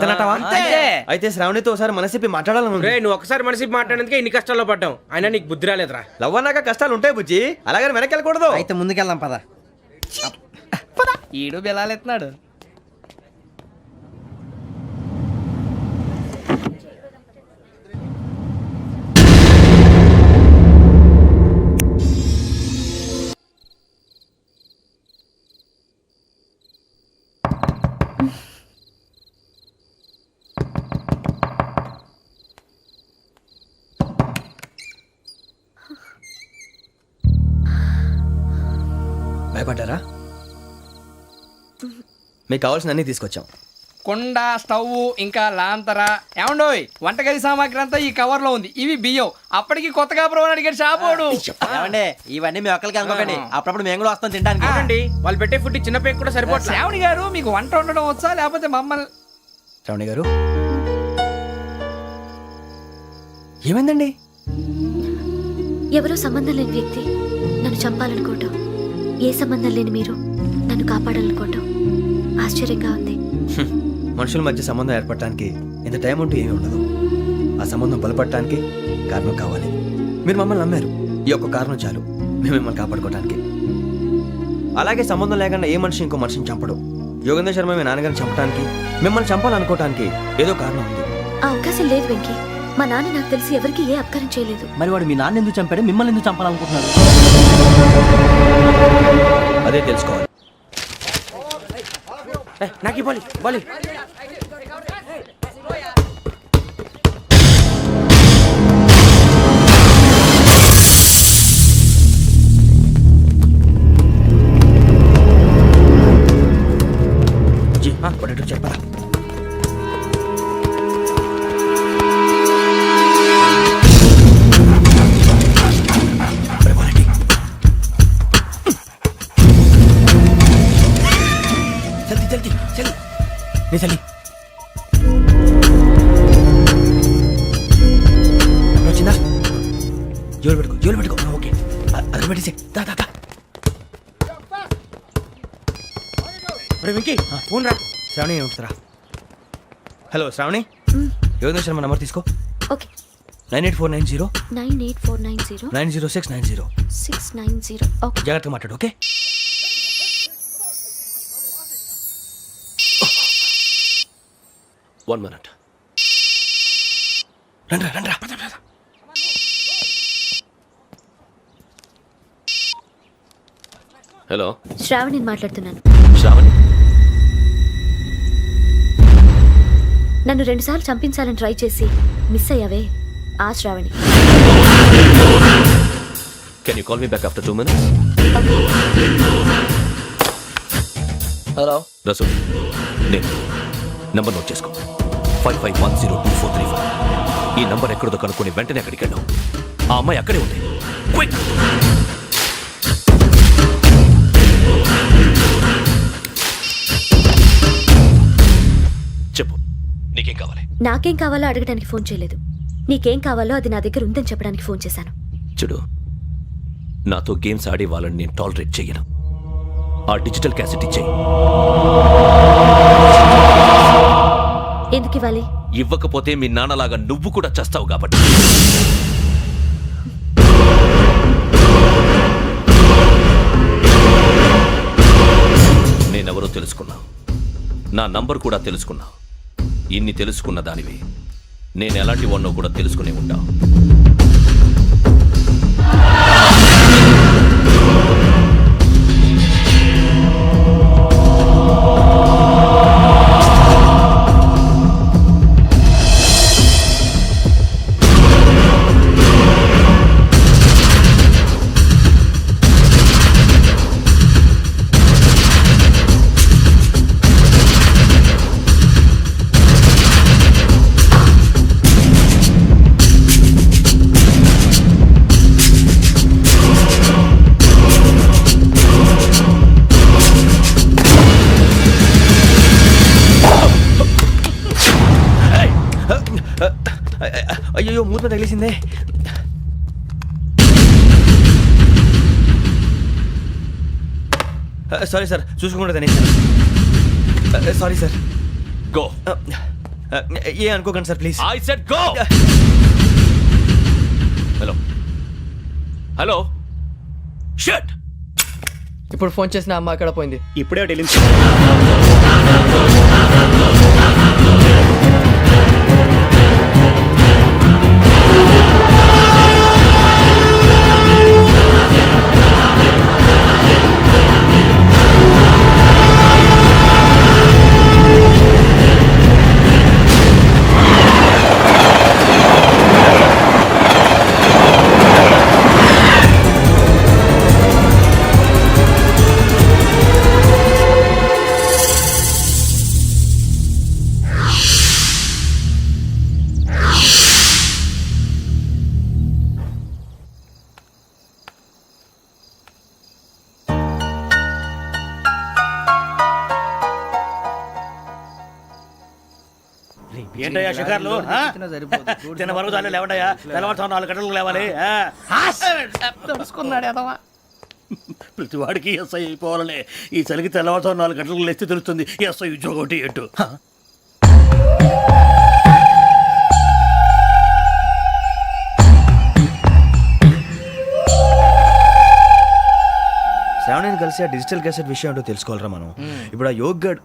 [SPEAKER 7] అయితే శ్రావణితో ఒకసారి మనసిప్పి మాట్లాడాలను.
[SPEAKER 1] రే, నువ్వు ఒకసారి మనసి మాట్లాడేందుకే ఇన్ని కష్టాల్లో పడ్డాం. అయినా నీకు బుద్ధి రాలేదురా.
[SPEAKER 7] లవ్ అన్నాక కష్టాలు ఉంటాయి బుజ్జి, అలాగని వెనక్కి వెళ్ళకూడదు.
[SPEAKER 3] అయితే ముందుకెళ్దాం పద.
[SPEAKER 1] ఈడు బెలాలెత్తున్నాడు.
[SPEAKER 7] భయపడ్డారా? మీకు కావాల్సిన అన్ని తీసుకొచ్చాం.
[SPEAKER 1] కుండ, స్టవ్, ఇంకా లాంతర. ఏమండోయ్, వంటగది సామాగ్రి అంతా ఈ కవర్ లో ఉంది. ఇవి బియ్యం. అప్పటికి కొత్తగా బ్రో అడిగాడు షాపోడు.
[SPEAKER 3] ఏమండి, ఇవన్నీ మీ ఒక్కరికి అనుకోకండి, అప్పుడప్పుడు మేము కూడా వస్తాం తినడానికి.
[SPEAKER 1] చూడండి, వాళ్ళు పెట్టే ఫుడ్ చిన్న పేరు కూడా సరిపోతుంది. శ్రావణి గారు, మీకు వంట వండడం వచ్చా, లేకపోతే మమ్మల్ని?
[SPEAKER 7] శ్రావణి గారు, ఏమైందండి?
[SPEAKER 9] ఎవరో సంబంధం లేని వ్యక్తి నన్ను చంపాలనుకోవటం, ఏ సంబంధం లేని మీరు నన్ను కాపాడాలనుకోవటం ఆశ్చర్యంగా ఉంది.
[SPEAKER 7] మనుషుల మధ్య సంబంధం ఏర్పడటానికి ఇంత టైం ఉంటూ ఏమీ ఉండదు. ఆ సంబంధం బలపడటానికి కారణం కావాలి. మీరు మమ్మల్ని నమ్మారు, ఈ ఒక్క కారణం చాలు మేము మిమ్మల్ని కాపాడుకోవడానికి. అలాగే సంబంధం లేకుండా ఏ మనిషి ఇంకో మనిషిని చంపడు. యోగేంద్ర శర్మ మీ నాన్నగారిని చంపడానికి, మిమ్మల్ని చంపాలనుకోవటానికి ఏదో కారణం ఉంది.
[SPEAKER 9] ఆ అవకాశం లేదు వెంకీ. మా నాన్న నాకు తెలిసి ఎవరికి ఏ అపకారం చేయలేదు.
[SPEAKER 3] మరి వాడు మీ నాన్న ఎందుకు చంపాడు, మిమ్మల్ని ఎందుకు చంపాలనుకుంటున్నాడు?
[SPEAKER 7] అదే తెలుసుకోవాలి.
[SPEAKER 1] నాకు బాలి బాలి.
[SPEAKER 7] చెప్పరా? చలి వచ్చిందా? జోలు పెట్టుకో. ఓకే, అది పెట్టేసి
[SPEAKER 1] వెంకీ, ఫోన్ రా.
[SPEAKER 7] శ్రావణి ఉంటుందిరా. హలో శ్రావణి, యోగేంద్ర శర్మ నంబర్ తీసుకో.
[SPEAKER 9] ఓకే.
[SPEAKER 7] 98490
[SPEAKER 9] 98490
[SPEAKER 7] 90690.
[SPEAKER 9] 690. ఓకే,
[SPEAKER 7] జాగ్రత్తగా మాట్లాడు. ఓకే.
[SPEAKER 6] One minute.
[SPEAKER 7] రండ్రా.
[SPEAKER 6] హలో,
[SPEAKER 9] శ్రావణిని మాట్లాడుతున్నాను.
[SPEAKER 6] శ్రావణి.
[SPEAKER 9] నన్ను 2 సార్లు చంపించాలని ట్రై చేసి మిస్ అయ్యావే, ఆ Shravani.
[SPEAKER 6] Can you call me back after 2 minutes?
[SPEAKER 10] Hello
[SPEAKER 6] Rasool, నేను నంబర్ నోట్ చేసుకో. 55102435. ఈ నంబర్ ఎక్కడో కనుక్కొని వెంటనే అక్కడికి వెళ్ళావు. ఆ అమ్మాయి అక్కడే ఉంది. క్విక్. చెప్పు, నీకేం కావాలి?
[SPEAKER 9] నాకేం కావాలో అడగడానికి ఫోన్ చేయలేదు. నీకేం కావాలో అది నా దగ్గర ఉందని చెప్పడానికి ఫోన్ చేశాను.
[SPEAKER 6] చూడు, నాతో గేమ్స్ ఆడే వాళ్ళని నేను టాలరేట్ చెయ్యను. ఆ డిజిటల్ క్యాసెట్ ఇచ్చేయి.
[SPEAKER 9] ఎందుకు ఇవ్వాలి?
[SPEAKER 6] ఇవ్వకపోతే మీ నాన్నలాగా నువ్వు కూడా చస్తావు కాబట్టి. నేనెవరో తెలుసుకున్నా, నా నంబర్ కూడా తెలుసుకున్నా. ఇన్ని తెలుసుకున్న దానివి నేను ఎలాంటి వాడినో కూడా తెలుసుకునే ఉంటా.
[SPEAKER 7] అయ్యో మూత తగిలేసిందే. సారీ సార్, చూసుకోకుండా తినేసాను. Sorry sir.
[SPEAKER 6] గో.
[SPEAKER 7] ఏ అనుకోకండి sir please.
[SPEAKER 6] I said go. Hello hello shut.
[SPEAKER 10] ఇప్పుడు ఫోన్ చేసిన అమ్మ అక్కడ పోయింది.
[SPEAKER 7] ఇప్పుడే వెళ్ళింది.
[SPEAKER 5] ఏంటయ్యా షికార్లు? తిన్న వరకు చాలు లేవండయ్యా. తెల్లవారుతో 4 గంటలకు లేవాలి.
[SPEAKER 1] తెలుసుకున్నాడు ఎదవా.
[SPEAKER 5] ప్రతి వాడికి ఎస్ఐ అయిపోవాలనే ఈ చలికి తెల్లవారుతో 4 గంటలకు లేస్తే తెలుస్తుంది ఎస్ఐ ఉద్యోగం ఒకటి ఎటు.
[SPEAKER 7] శ్రావణిని కలిసి ఆ డిజిటల్ క్యాసెట్ విషయం ఏంటో తెలుసుకోవాలరా మనం. ఇప్పుడు ఆ యోగ్ గడ్.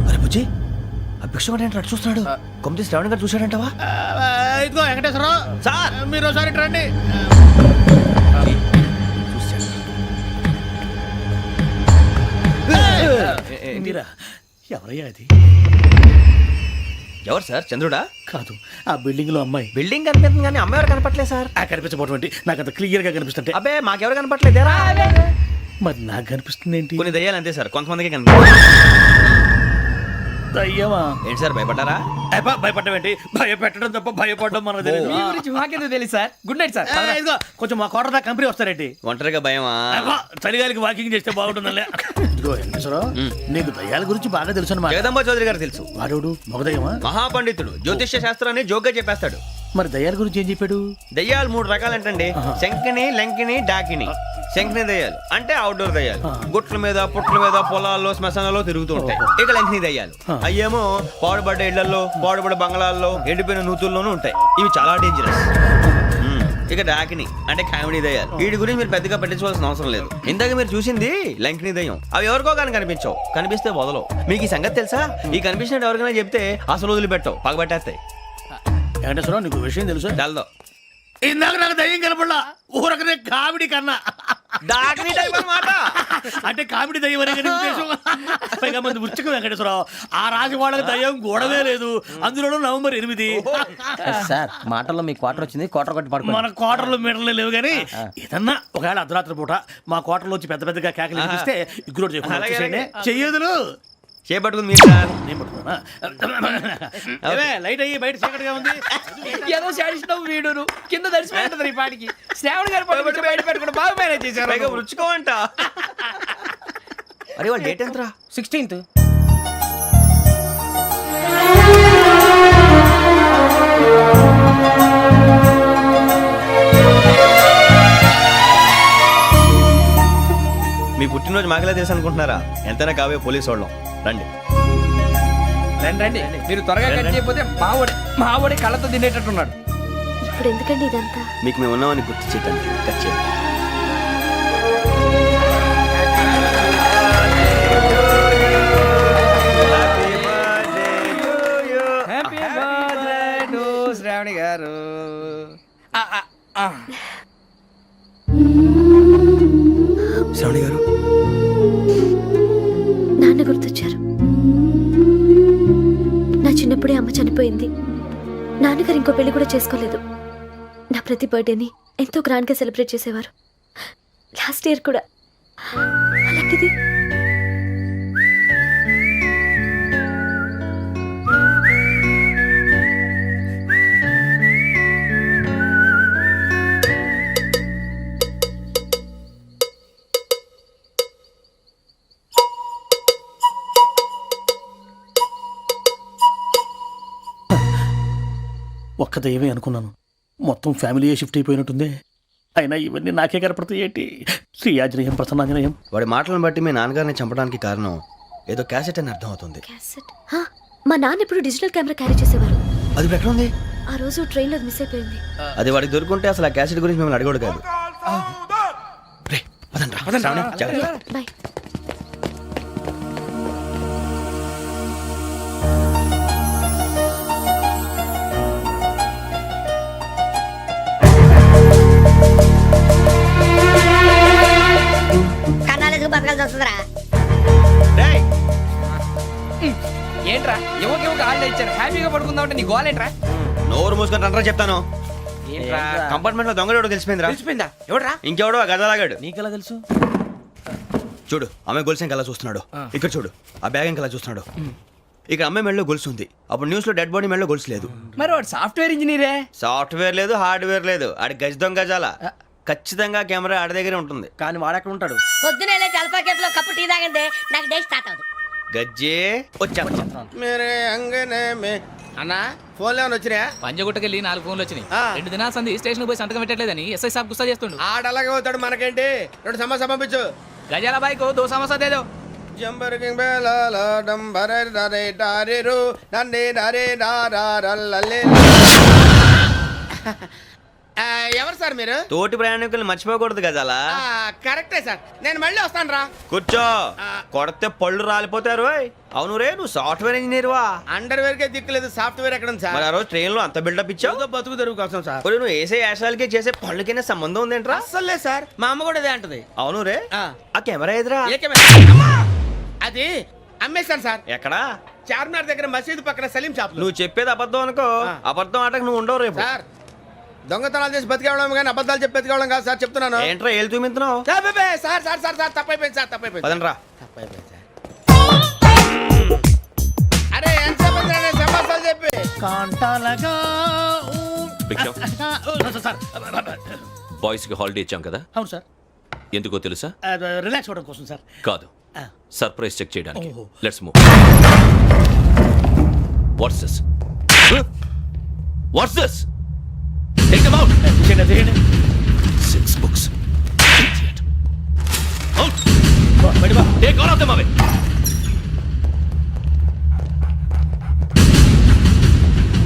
[SPEAKER 7] అరే బుజ్జి, ఆ భిక్షం అంటే అటు చూస్తున్నాడు. కొమ్మతి శ్రావణి గారు చూశాడంటావా?
[SPEAKER 5] ఇదిగో వెంకటేశ్వరరావు సార్, మీరు ఒకసారి ఇటు రండి. మీరా? ఎవరయ్యా అది?
[SPEAKER 7] ఎవరు సార్? చంద్రుడా?
[SPEAKER 5] కాదు, ఆ బిల్డింగ్ లో అమ్మాయి.
[SPEAKER 7] బిల్డింగ్ కనిపిస్తుంది కానీ అమ్మాయి ఎవరు కనపట్లేదు సార్.
[SPEAKER 5] కనిపించబోటువంటి నాకు అంత క్లియర్ గా కనిపిస్తుంటే.
[SPEAKER 7] అబ్బే మాకెవరు కనపట్లేదేరా?
[SPEAKER 5] మరి నాకు కనిపిస్తుంది ఏంటి?
[SPEAKER 7] కొన్ని దయ్యాలు అంతే సార్, కొంతమందికి కనిపిస్తుంది.
[SPEAKER 5] దయ్యమా?
[SPEAKER 7] ఏంటి సార్ భయపడ్డారా?
[SPEAKER 5] భయపడడం ఏంటి? భయపెట్టడం తప్ప భయపడడం మనకు తెలియదు.
[SPEAKER 1] మీ గురించి మాకేదో తెలుసు సార్. Good night sir.
[SPEAKER 5] ఇదిగో కొంచెం మా కోట దాకా కంపెనీ వస్తారేంటి?
[SPEAKER 7] ఒంటరిగా భయమా?
[SPEAKER 5] చలిగాలికి వాకింగ్ చేస్తే బాగుంటుందిలే. ఇదిగో వెంకటేశ్వరరావు, నీకు దయ్యాల గురించి బాగా తెలుసు అన్నమాట.
[SPEAKER 7] జగదంబ చౌదరి గారు తెలుసు.
[SPEAKER 5] వాడు మగదయ్యమా?
[SPEAKER 7] మహాపండితుడు, జ్యోతిష్య శాస్త్రాన్ని జోగ్గా చెప్పేస్తాడు.
[SPEAKER 5] మరి దయ్యాల గురించి ఏం చెప్పాడు?
[SPEAKER 7] దయ్యాలు 3 రకాలంటండి. శంకిని, లంకిని, డాకిని. శంకిని దయ్యాలు అంటే అవుట్డోర్ దయ్యాలు, గుట్ల మీద పుట్ల మీద పొలాల్లో శ్మశానాల్లో తిరుగుతూ ఉంటాయి. ఇక లంకిని దయ్యాలు అయ్యేమో పాడుబడ్డ ఇళ్లలో, పాడుబడ్డ బంగ్లాల్లో, ఎండిపోయిన నూతుల్లోనూ ఉంటాయి. ఇవి చాలా డేంజరస్. ఇక డాకిని అంటే కామెడీ దయ్యాలు. వీటి గురించి మీరు పెద్దగా పట్టించుకోవాల్సిన అవసరం లేదు. ఇందాక మీరు చూసింది లంకిని దయ్యం. అవి ఎవరికో కానీ కనిపించవు, కనిపిస్తే వదలవు. మీకు ఈ సంగతి తెలుసా? ఈ కనిపించినట్టు ఎవరికైనా చెప్తే అసలు వదిలిపెట్టవు, పగబట్టేస్తాయి.
[SPEAKER 5] వెంకటేశ్వరరావు, నీకు విషయం తెలుసు?
[SPEAKER 7] డల్దో
[SPEAKER 5] ఇందాక నాకు దయ్యం కనపడలా, ఊరకనే కామెడీ కన్నా.
[SPEAKER 7] డాకిని టైప్ అన్నమాట.
[SPEAKER 5] అంటే కామెడీ దయ్యం అనే కదా ఉద్దేశం. పైగా మంది ఉచ్చకం వెంకటేశ్వరరావు. ఆ రాజు వాళ్ళకి దయ్యం గొడవే లేదు, అందులోనూ నవంబర్ 8.
[SPEAKER 11] సార్ మాటల్లో మీ క్వార్టర్ వచ్చింది, క్వార్టర్ కొట్టి పడుకో.
[SPEAKER 5] మన క్వార్టర్లో మీటర్లు లేవు కానీ ఏదన్నా ఒకవేళ అర్ధరాత్రి పూట మా క్వార్టర్లో వచ్చి పెద్ద పెద్దగా కేకలు వినిపిస్తే ఇగ్గురు చెయ్యదులు
[SPEAKER 7] చేపట్టుకుంది మీరు సార్.
[SPEAKER 5] నేను పట్టుకున్నా. లైట్ అయ్యి బయట చీకటిగా ఉంది.
[SPEAKER 1] ఏదో శాడిస్తావు వీడును కింద దర్శనం ఈ పాటికి. శ్రావణ్ గారు పట్టుబట్టి బయట పెట్టుకుంటే బాగా మేనేజ్ చేశారు.
[SPEAKER 7] పైగా రుచుకోమంట. అరే వాళ్ళ డేట్ ఎంతరా?
[SPEAKER 10] 16th.
[SPEAKER 7] మీ పుట్టినరోజు గురించి మాకలే తెలుసు అనుకుంటున్నారా? ఎంతైనా కావే పోలీసు వాళ్ళం. రండి
[SPEAKER 1] రండి రండి, మీరు త్వరగా కట్ చేయకపోతే మావడి కళ్ళతో తినేటట్టున్నాడు.
[SPEAKER 9] ఇప్పుడు ఎందుకండి ఇదంతా?
[SPEAKER 7] మీకు మేము ఉన్నామని గుర్తు చేయడానికి కట్ చేయండి.
[SPEAKER 1] హ్యాపీ బర్త్డే టు శ్రావణి గారు.
[SPEAKER 7] శ్రావణి గారు,
[SPEAKER 9] నాన్న గుర్తొచ్చారు. నా చిన్నప్పుడే అమ్మ చనిపోయింది. నాన్నగారు ఇంకో పెళ్లి కూడా చేసుకోలేదు. నా ప్రతి బర్త్డేని ఎంతో గ్రాండ్గా సెలబ్రేట్ చేసేవారు. లాస్ట్ ఇయర్ కూడా. అలాంటిది
[SPEAKER 5] ఒక్క దయ్యమే అనుకున్నాను, మొత్తం ఫ్యామిలీ షిఫ్ట్ అయిపోయినట్టుందే. అయినా ఇవన్నీ నాకే కనపడతాయి ఏంటి? శ్రీ ఆంజనేయం ప్రసన్నాంజనేయం.
[SPEAKER 7] వాడి మాటలను బట్టి మీ నాన్నగారిని చంపడానికి కారణం ఏదో క్యాసెట్ అని అర్థం అవుతుంది.
[SPEAKER 9] క్యాసెట్. మా నాన్న ఇప్పుడు డిజిటల్ కెమెరా క్యారీ చేసేవారు.
[SPEAKER 7] అది ఇప్పుడు ఎక్కడ ఉంది?
[SPEAKER 9] ఆ రోజు ట్రైన్లో మిస్ అయిపోయింది.
[SPEAKER 7] అది వాడికి దొరుకుంటే అసలు ఆ క్యాసెట్ గురించి మిమ్మల్ని అడగడు కాదు. రే, పదండ్రా. శ్రావణి, జాగ్రత్త.
[SPEAKER 9] బాయ్.
[SPEAKER 8] కన్నాలకు బతకాల్సి వస్తుందిరా.
[SPEAKER 7] రేయ్,
[SPEAKER 1] ఏంట్రా యువకి హాలిడే ఇచ్చారు, హ్యాపీగా పడుకుందామంటే నీ గోలేంట్రా?
[SPEAKER 7] నోరు మూసుకొని రండ్రా చెప్తాను.
[SPEAKER 1] ఏంట్రా
[SPEAKER 7] కంపార్ట్మెంట్ లో దొంగడు తెలిసిపోయిందిరా.
[SPEAKER 1] తెలిసిపోయిందా? ఎవడ్రా?
[SPEAKER 7] ఇంకెవడో ఆ గదలాగాడు.
[SPEAKER 5] నీకెలా తెలుసు?
[SPEAKER 7] చూడు, ఆమె గొలుసు ఇంకలా చూస్తున్నాడు. ఇక్కడ చూడు, ఆ బ్యాగ్ ఇంకలా చూస్తున్నాడు. ఇక్కడ అమ్మాయి మెడలో గొలుసు ఉంది. అప్పుడు న్యూస్ లో డెడ్ బాడీ మెడలో గొలుసు లేదు.
[SPEAKER 1] మరి వాడు సాఫ్ట్వేర్ ఇంజనీరే.
[SPEAKER 7] సాఫ్ట్వేర్ లేదు, హార్డ్వేర్ లేదు. ఆడి గజ దొంగ గజాల. ఖచ్చితంగా కెమెరా ఆడి దగ్గరే ఉంటుంది.
[SPEAKER 5] కానీ వాడెక్కడ ఉంటాడు?
[SPEAKER 8] పొద్దునే లేచి అల్ఫా కేఫ్ లో కప్పు టీ తాగండి, నాకు డే స్టార్ట్ అవుతుంది.
[SPEAKER 7] గజ్జే వచ్చా.
[SPEAKER 5] అన్నా ఫోన్లో వచ్చినా?
[SPEAKER 4] పంజగుట్టకెళ్ళి 4 ఫోన్లు వచ్చినాయి. 2 దినాల సంది స్టేషన్ పోయి సంతకం పెట్టలేదని ఎస్ఐ సాబ్ గుస్తా చేస్తుండు.
[SPEAKER 5] ఆడలాగే పోతాడు, మనకేంటి? 2 సమస్య పంపించు.
[SPEAKER 4] గజాల బైక్ 2 సమస్య దేదో.
[SPEAKER 5] జంబరకింగ్ బేలాల డంబరే నరే డారిరు నన్నే నరే నారారల్లలే. ఎవరు సార్ మీరు?
[SPEAKER 7] తోటి ప్రయాణికులు మర్చిపోకూడదు గజాల.
[SPEAKER 5] కరెక్టే సార్, నేను మళ్ళీ వస్తాను రా.
[SPEAKER 7] కూర్చో, కొడితే పళ్ళు రాలిపోతారు. అవును రే, నువ్వు సాఫ్ట్వేర్ ఇంజనీర్ వా?
[SPEAKER 5] అండర్వేర్ కే దిక్కులేదు, సాఫ్ట్వేర్ ఎక్కడ సార్?
[SPEAKER 7] మరి ఆ రోజు ట్రైన్ లో అంత బిల్డప్ ఇచ్చావు.
[SPEAKER 5] బతుకు తెరుగు కోసం సార్.
[SPEAKER 7] ఒరేయ్, నువ్వు వేసే యాశాలకి చేసే పళ్ళకైనా సంబంధం ఉందేంట్రా?
[SPEAKER 5] అస్సలు లేదు సార్, మా అమ్మ కూడా అదే అంటది.
[SPEAKER 7] అవును రే, ఆ కెమెరా ఎదురా?
[SPEAKER 5] అది అమ్మేశాను సార్.
[SPEAKER 7] ఎక్కడా?
[SPEAKER 5] చార్మినార్ దగ్గర మసీదు పక్కన సలీం షాప్.
[SPEAKER 7] నువ్వు చెప్పేది అబద్ధం అనుకో. అబద్ధం ఆటకు నువ్వు ఉండవు రేపు.
[SPEAKER 5] సార్, దొంగతనాలు చేసి బతికేవడం కానీ అబద్ధాలు చెప్పి బతికేవడం కాదు సార్, చెప్తున్నాను.
[SPEAKER 7] ఏంట్రా ఏళ్ళు చూపించినావు?
[SPEAKER 5] సార్ సార్ సార్ సార్ తప్పైపోయింది సార్, తప్పైపోయింది.
[SPEAKER 7] పదండ్రా.
[SPEAKER 5] తప్పైపోయింది సార్. అరే ఎంత సమాసాలు చెప్పి కాంటాలగా. సార్
[SPEAKER 6] బాయ్స్ కి హాలిడే ఇచ్చాం కదా,
[SPEAKER 5] అవును సార్.
[SPEAKER 6] ఎందుకో తెలుసా?
[SPEAKER 5] రిలాక్స్ అవ్వడం కోసం సార్.
[SPEAKER 6] కాదు, సర్ప్రైజ్ చెక్ చేయడానికి.
[SPEAKER 5] ఓహో.
[SPEAKER 6] Let's move. What's this? What's this? Take them out. 6 books. Idiot. Out. Take all of them away.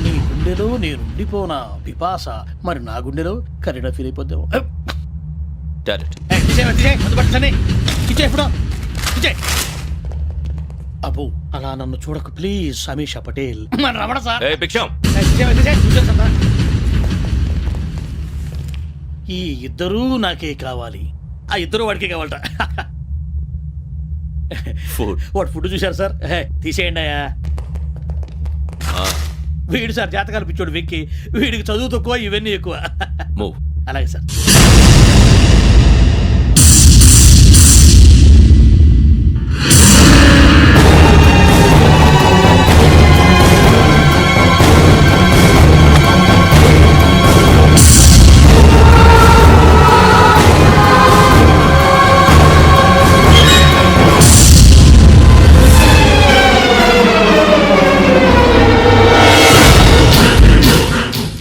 [SPEAKER 5] నీ గుండెలో నేనుండిపోనా పిపాస, మరి నా గుండెలో కరీడా ఫీల్ అయిపోద్దాము.
[SPEAKER 6] Direct.
[SPEAKER 5] అబ్బో, అలా నన్ను చూడకు please. Sameesha Patel. Ramana sir.
[SPEAKER 6] Hey, Biksham.
[SPEAKER 5] ఈ ఇద్దరూ నాకే కావాలి, ఆ ఇద్దరు వాడికే కావాలట.
[SPEAKER 6] Food.
[SPEAKER 5] వాడు ఫుడ్ చూశారు సార్. తీసేయండి అయ్యా. వీడు సార్ జాతకాలు పిచ్చోడు వెక్కి, వీడికి చదువు తక్కువ, ఇవన్నీ ఎక్కువ.
[SPEAKER 6] Move.
[SPEAKER 5] అలాగే సార్.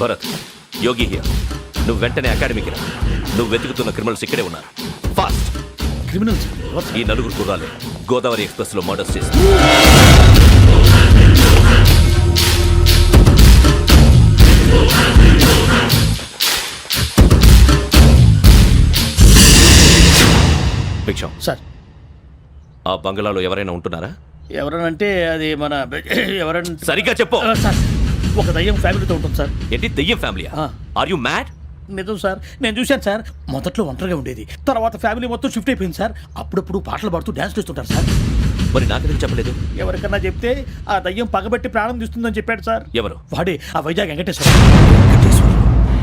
[SPEAKER 6] Bharat, Yogi here. నువ్వు వెంటనే అకాడమీకి రా. నువ్వు వెతుకుతున్న క్రిమినల్స్ ఇక్కడే ఉన్నారు. ఫాస్ట్.
[SPEAKER 5] క్రిమినల్స్.
[SPEAKER 6] ఈ నలుగురు కుర్రాలు గోదావరి ఎక్స్ప్రెస్ లో మర్డర్స్ చేసి భిక్షం
[SPEAKER 5] సార్
[SPEAKER 6] ఆ బంగ్లాలో ఎవరైనా ఉంటున్నారా?
[SPEAKER 5] ఎవరనంటే అది మన ఎవరంటే
[SPEAKER 6] సరిగ్గా చెప్పు.
[SPEAKER 5] సార్ ఒక దయ్యం ఫ్యామిలీతో ఉంటుంది సార్.
[SPEAKER 6] ఏంటి దెయ్యం ఫ్యామిలీ? Are you mad?
[SPEAKER 5] నిజం సార్, నేను చూశాను సార్. మొదట్లో ఒంటరిగా ఉండేది, తర్వాత ఫ్యామిలీ మొత్తం షిఫ్ట్ అయిపోయింది సార్. అప్పుడప్పుడు పాటలు పాడుతూ డ్యాన్స్ చేస్తుంటారు సార్.
[SPEAKER 6] మరి నాకెందుకు చెప్పలేదు?
[SPEAKER 5] ఎవరికన్నా చెప్తే ఆ దయ్యం పగబెట్టి ప్రాణం తీస్తుందని చెప్పాడు సార్.
[SPEAKER 6] ఎవరు?
[SPEAKER 5] వాడే ఆ వైజాగ్ వెంకటేశ్వర.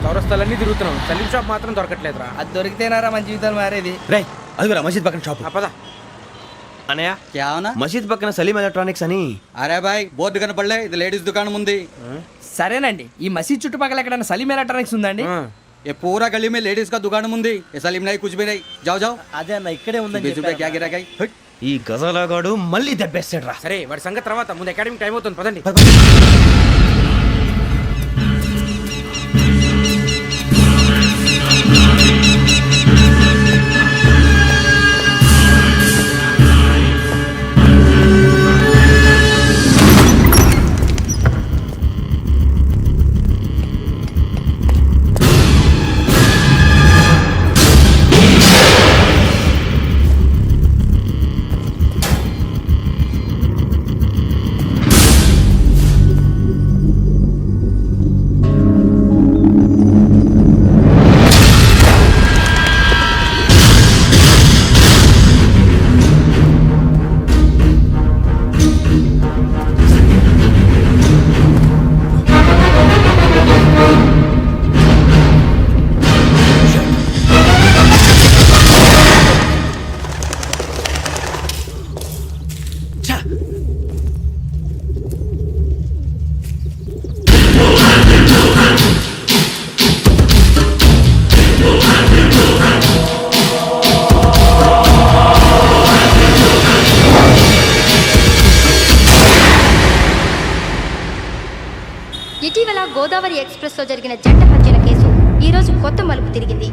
[SPEAKER 10] చౌరస్తాలన్నీ తిరుగుతున్నాం, సలీం షాప్ మాత్రం దొరకట్లేదురా.
[SPEAKER 1] అది దొరికితేనారా మన జీవితాలు మారేది.
[SPEAKER 7] రే అదిగురా మసీద్ పక్కన షాప్.
[SPEAKER 10] పద.
[SPEAKER 3] అనయా క్యా అవునా?
[SPEAKER 7] మసీద్ పక్కన సలీం ఎలక్ట్రానిక్స్ అని.
[SPEAKER 3] అరే బాయ్ బోర్డు కనపడలే, ఇది లేడీస్ దుకాణం ఉంది.
[SPEAKER 1] సరేనండి, ఈ మసీద్ చుట్టుపక్కల ఎక్కడైనా సలీం ఎలక్ట్రానిక్స్ ఉందండి?
[SPEAKER 3] ये पूरा गली में लेडीज का दुकान मुंदी, ये सलीम नहीं कुछ भी नहीं. जाओ जाओ.
[SPEAKER 5] అదే అన్న ఇక్కడే ఉందని
[SPEAKER 3] 20 रुपए क्या गिरा गई?
[SPEAKER 7] ఈ గజాలగాడు మళ్ళీ దెబ్బేస్తాడు రా.
[SPEAKER 10] సరే వాడి సంగతి తర్వాత, ముందు అకాడమిక్ టైం అవుతుంది, పదండి.
[SPEAKER 8] ఇటీవల గోదావరి ఎక్స్ప్రెస్ లో జరిగిన జంట హత్యల కేసు ఈ రోజు కొత్త మలుపు తిరిగింది.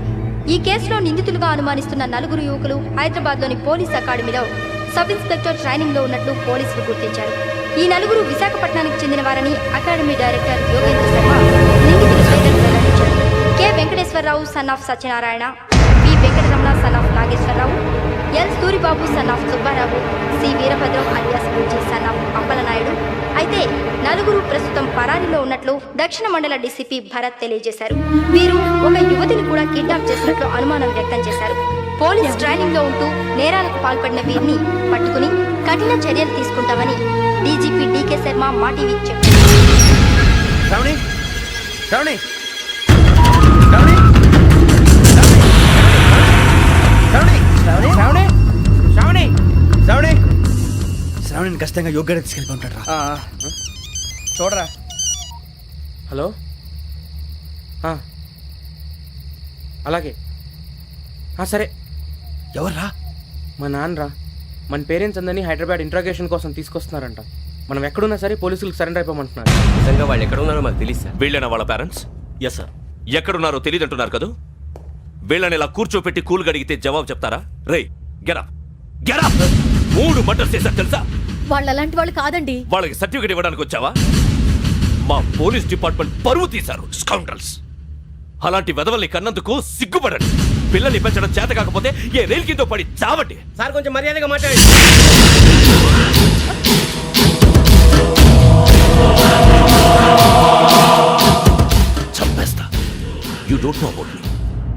[SPEAKER 8] ఈ కేసులో నిందితులుగా అనుమానిస్తున్న నలుగురు యువకులు హైదరాబాద్లోని పోలీస్ అకాడమీలో సబ్ ఇన్స్పెక్టర్ ట్రైనింగ్ లో ఉన్నట్లు పోలీసులు గుర్తించారు. ఈ నలుగురు విశాఖపట్నానికి చెందిన వారని అకాడమీ డైరెక్టర్ యోగేంద్ర శర్మ నిందితుల పేర్లను వెల్లడించారు. K Venkateswararao son of Satyanarayana, P Venkataramana son of Nageswararao, L Suribabu son of Subbarao, C Veerabhadram alias Bujji son of Appalanaidu. అయితే నలుగురు ప్రస్తుతం పరారీలో ఉన్నట్లు దక్షిణ మండల డీసీపీ భరత్ తెలియజేశారు. వీరు ఒక యువతిని కూడా కిడ్నాప్ చేసినట్లు అనుమానం వ్యక్తం చేశారు. పోలీస్ ట్రైనింగ్ లో ఉంటూ నేరాలకు పాల్పడిన వీరిని పట్టుకుని కఠిన చర్యలు తీసుకుంటామని డీజీపీ డీకే శర్మ మా టీవీకి చెప్పారు.
[SPEAKER 7] శ్రావణి శ్రావణి శ్రావణి శ్రావణి
[SPEAKER 1] శ్రావణి
[SPEAKER 7] శ్రావణి శ్రావణిని ఖచ్చితంగా యోగ్యత తీసుకెళ్ళి ఉంటాడు రా.
[SPEAKER 1] చూడరా.
[SPEAKER 10] హలో, అలాగే. సరే.
[SPEAKER 7] ఎవర్రా?
[SPEAKER 10] మా నాన్నరా. మన పేరెంట్స్ అందరినీ హైదరాబాద్ ఇంట్రాగేషన్ కోసం తీసుకొస్తున్నారంట. మనం ఎక్కడున్నా సరే పోలీసులకు సరెండర్ అయిపోమంటున్నారు.
[SPEAKER 11] నిజంగా వాళ్ళు ఎక్కడ ఉన్నారో మాకు తెలియదు సార్.
[SPEAKER 6] వీళ్ళైనా వాళ్ళ పేరెంట్స్?
[SPEAKER 2] Yes sir.
[SPEAKER 6] ఎక్కడున్నారో తెలియదంటున్నారు కదా. వీళ్ళని ఇలా కూర్చోపెట్టి కూల్ గడిగితే జవాబు చెప్తారా? రేయ్ గెరా గెరా 3 మర్డర్స్ చేశారు తెలుసా?
[SPEAKER 9] వాళ్ళు అలాంటి వాళ్ళు కాదండి.
[SPEAKER 6] వాళ్ళకి సర్టిఫికేట్ ఇవ్వడానికి వచ్చావా? మా పోలీస్ డిపార్ట్మెంట్ పరువు తీశారు స్కౌండ్రల్స్. అలాంటి వెధవల్ని కన్నందుకు సిగ్గుపడండి. పిల్లల్ని పెంచడం చేత కాకపోతే ఏ రైలు కింద పడి చావండి.
[SPEAKER 10] సార్ కొంచెం మర్యాదగా మాట్లాడండి.
[SPEAKER 6] చంపేస్తా. You don't know about me.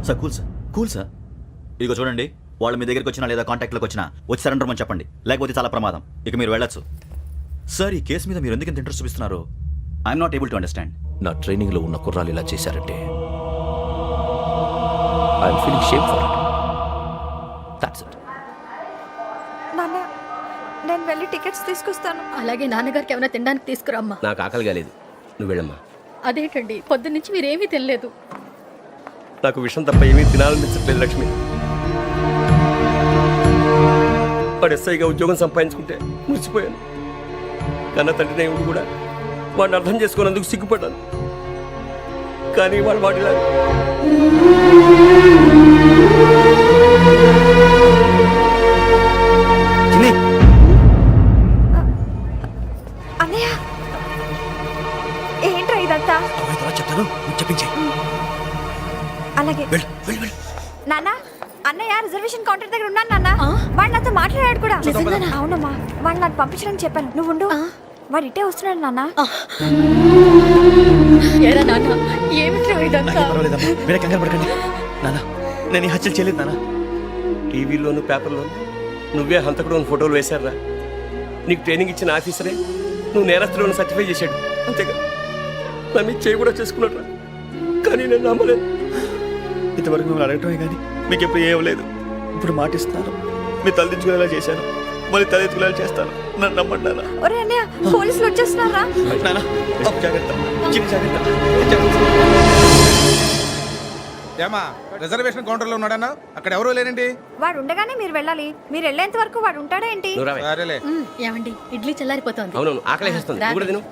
[SPEAKER 2] Sir cool sir, cool sir. ఇదిగో చూడండి, వాళ్ళు మీ దగ్గరికి వచ్చినా లేదా కాంటాక్ట్లోకి వచ్చినా వచ్చి సరెండర్ అని చెప్పండి, లేకపోతే చాలా ప్రమాదం. ఇక మీరు వెళ్ళొచ్చు. సార్, ఈ కేసు మీద మీరు ఎందుకు ఇంత ఇంట్రెస్ట్ చూపిస్తున్నారు? I'm not able to understand.
[SPEAKER 6] నా ట్రైనింగ్ లో ఉన్న కుర్రాలు ఇలా చేశారంటే I'm feeling shame for it. That's it.
[SPEAKER 9] నాన్న, నేను వెళ్ళి టికెట్స్ తీసుకొస్తాను. అలాగే నాన్నగారికి ఏమైనా తినడానికి తీసుకురమ్మా.
[SPEAKER 11] నాకు ఆకలి కాలేదు, నువ్వు వెళ్ళమ్మా.
[SPEAKER 9] అదేంటండి, పొద్దున్నుంచి మీరేమీ తినలేదు.
[SPEAKER 11] నాకు విషయం తప్ప ఏమీ తినాలనిపించట్లేదు లక్ష్మి. వాడు ఎస్ఐగా ఉద్యోగం సంపాదించుకుంటే మురిసిపోయాను. కన్న తండ్రి నేను కూడా వాడిని అర్థం చేసుకున్నందుకు సిగ్గుపడ్డాను. కానీ వాళ్ళు వాడిలా
[SPEAKER 9] ఇదంతా
[SPEAKER 7] అమ్మాయి తర్వాత చెప్తాను నువ్వు చెప్పించే
[SPEAKER 9] అలాగే
[SPEAKER 7] వెళ్ళు వెళ్ళు వెళ్ళు
[SPEAKER 9] నాన్న అన్నయ్య రిజర్వేషన్ కౌంటర్ దగ్గర ఉన్నాను నాన్న వాడు నాతో మాట్లాడాడు కూడా అవునమ్మా వాడు నాకు పంపించడానికి చెప్పాను నువ్వు ఉండు వాడు ఇటే వస్తున్నాడు నాన్న
[SPEAKER 7] పర్వాలేదమ్మా మీరే కంగారు పడకండి నాన్న నేను ఈ హత్యలు చేయలేదు నాన్న
[SPEAKER 11] టీవీలోను పేపర్లోను నువ్వే హంతకుడు అని ఫోటోలు వేశారా నీకు ట్రైనింగ్ ఇచ్చిన ఆఫీసరే నువ్వు నేరస్తులను సర్టిఫై చేశాడు అంతేగా నా మీద చేయి కూడా చేసుకున్నాడు కానీ నేను నమ్మలేదు.
[SPEAKER 7] ఇంతవరకు మిమ్మల్ని అడగటమే కానీ మీకు ఎప్పుడు ఏమలేదు ఇప్పుడు మాటిస్తున్నాను మీ తలదించుకునేలా చేశాను మళ్ళీ తలెత్తుకునేలా చేస్తాను నన్ను నమ్మండి నాన్న.
[SPEAKER 9] ఒరే అన్నయ్య పోలీసులు వచ్చేస్తున్నారా
[SPEAKER 7] నాన్న జాగ్రత్త చిన్న జాగ్రత్త
[SPEAKER 12] ఏమా రిజర్వేషన్ కౌంటర్లో ఉన్నాడన్నా అక్కడ ఎవరూ లేనండి.
[SPEAKER 9] వాడు ఉండగానే మీరు వెళ్ళాలి మీరు వెళ్ళేంత వరకు వాడు ఉంటాడా ఏంటి
[SPEAKER 11] నువ్వు రావే.
[SPEAKER 12] సరేలే
[SPEAKER 8] ఏమండి ఇడ్లీ చల్లారిపోతుంది
[SPEAKER 11] అవునవును ఆకలేస్తుంది నువ్వు కూడా తిను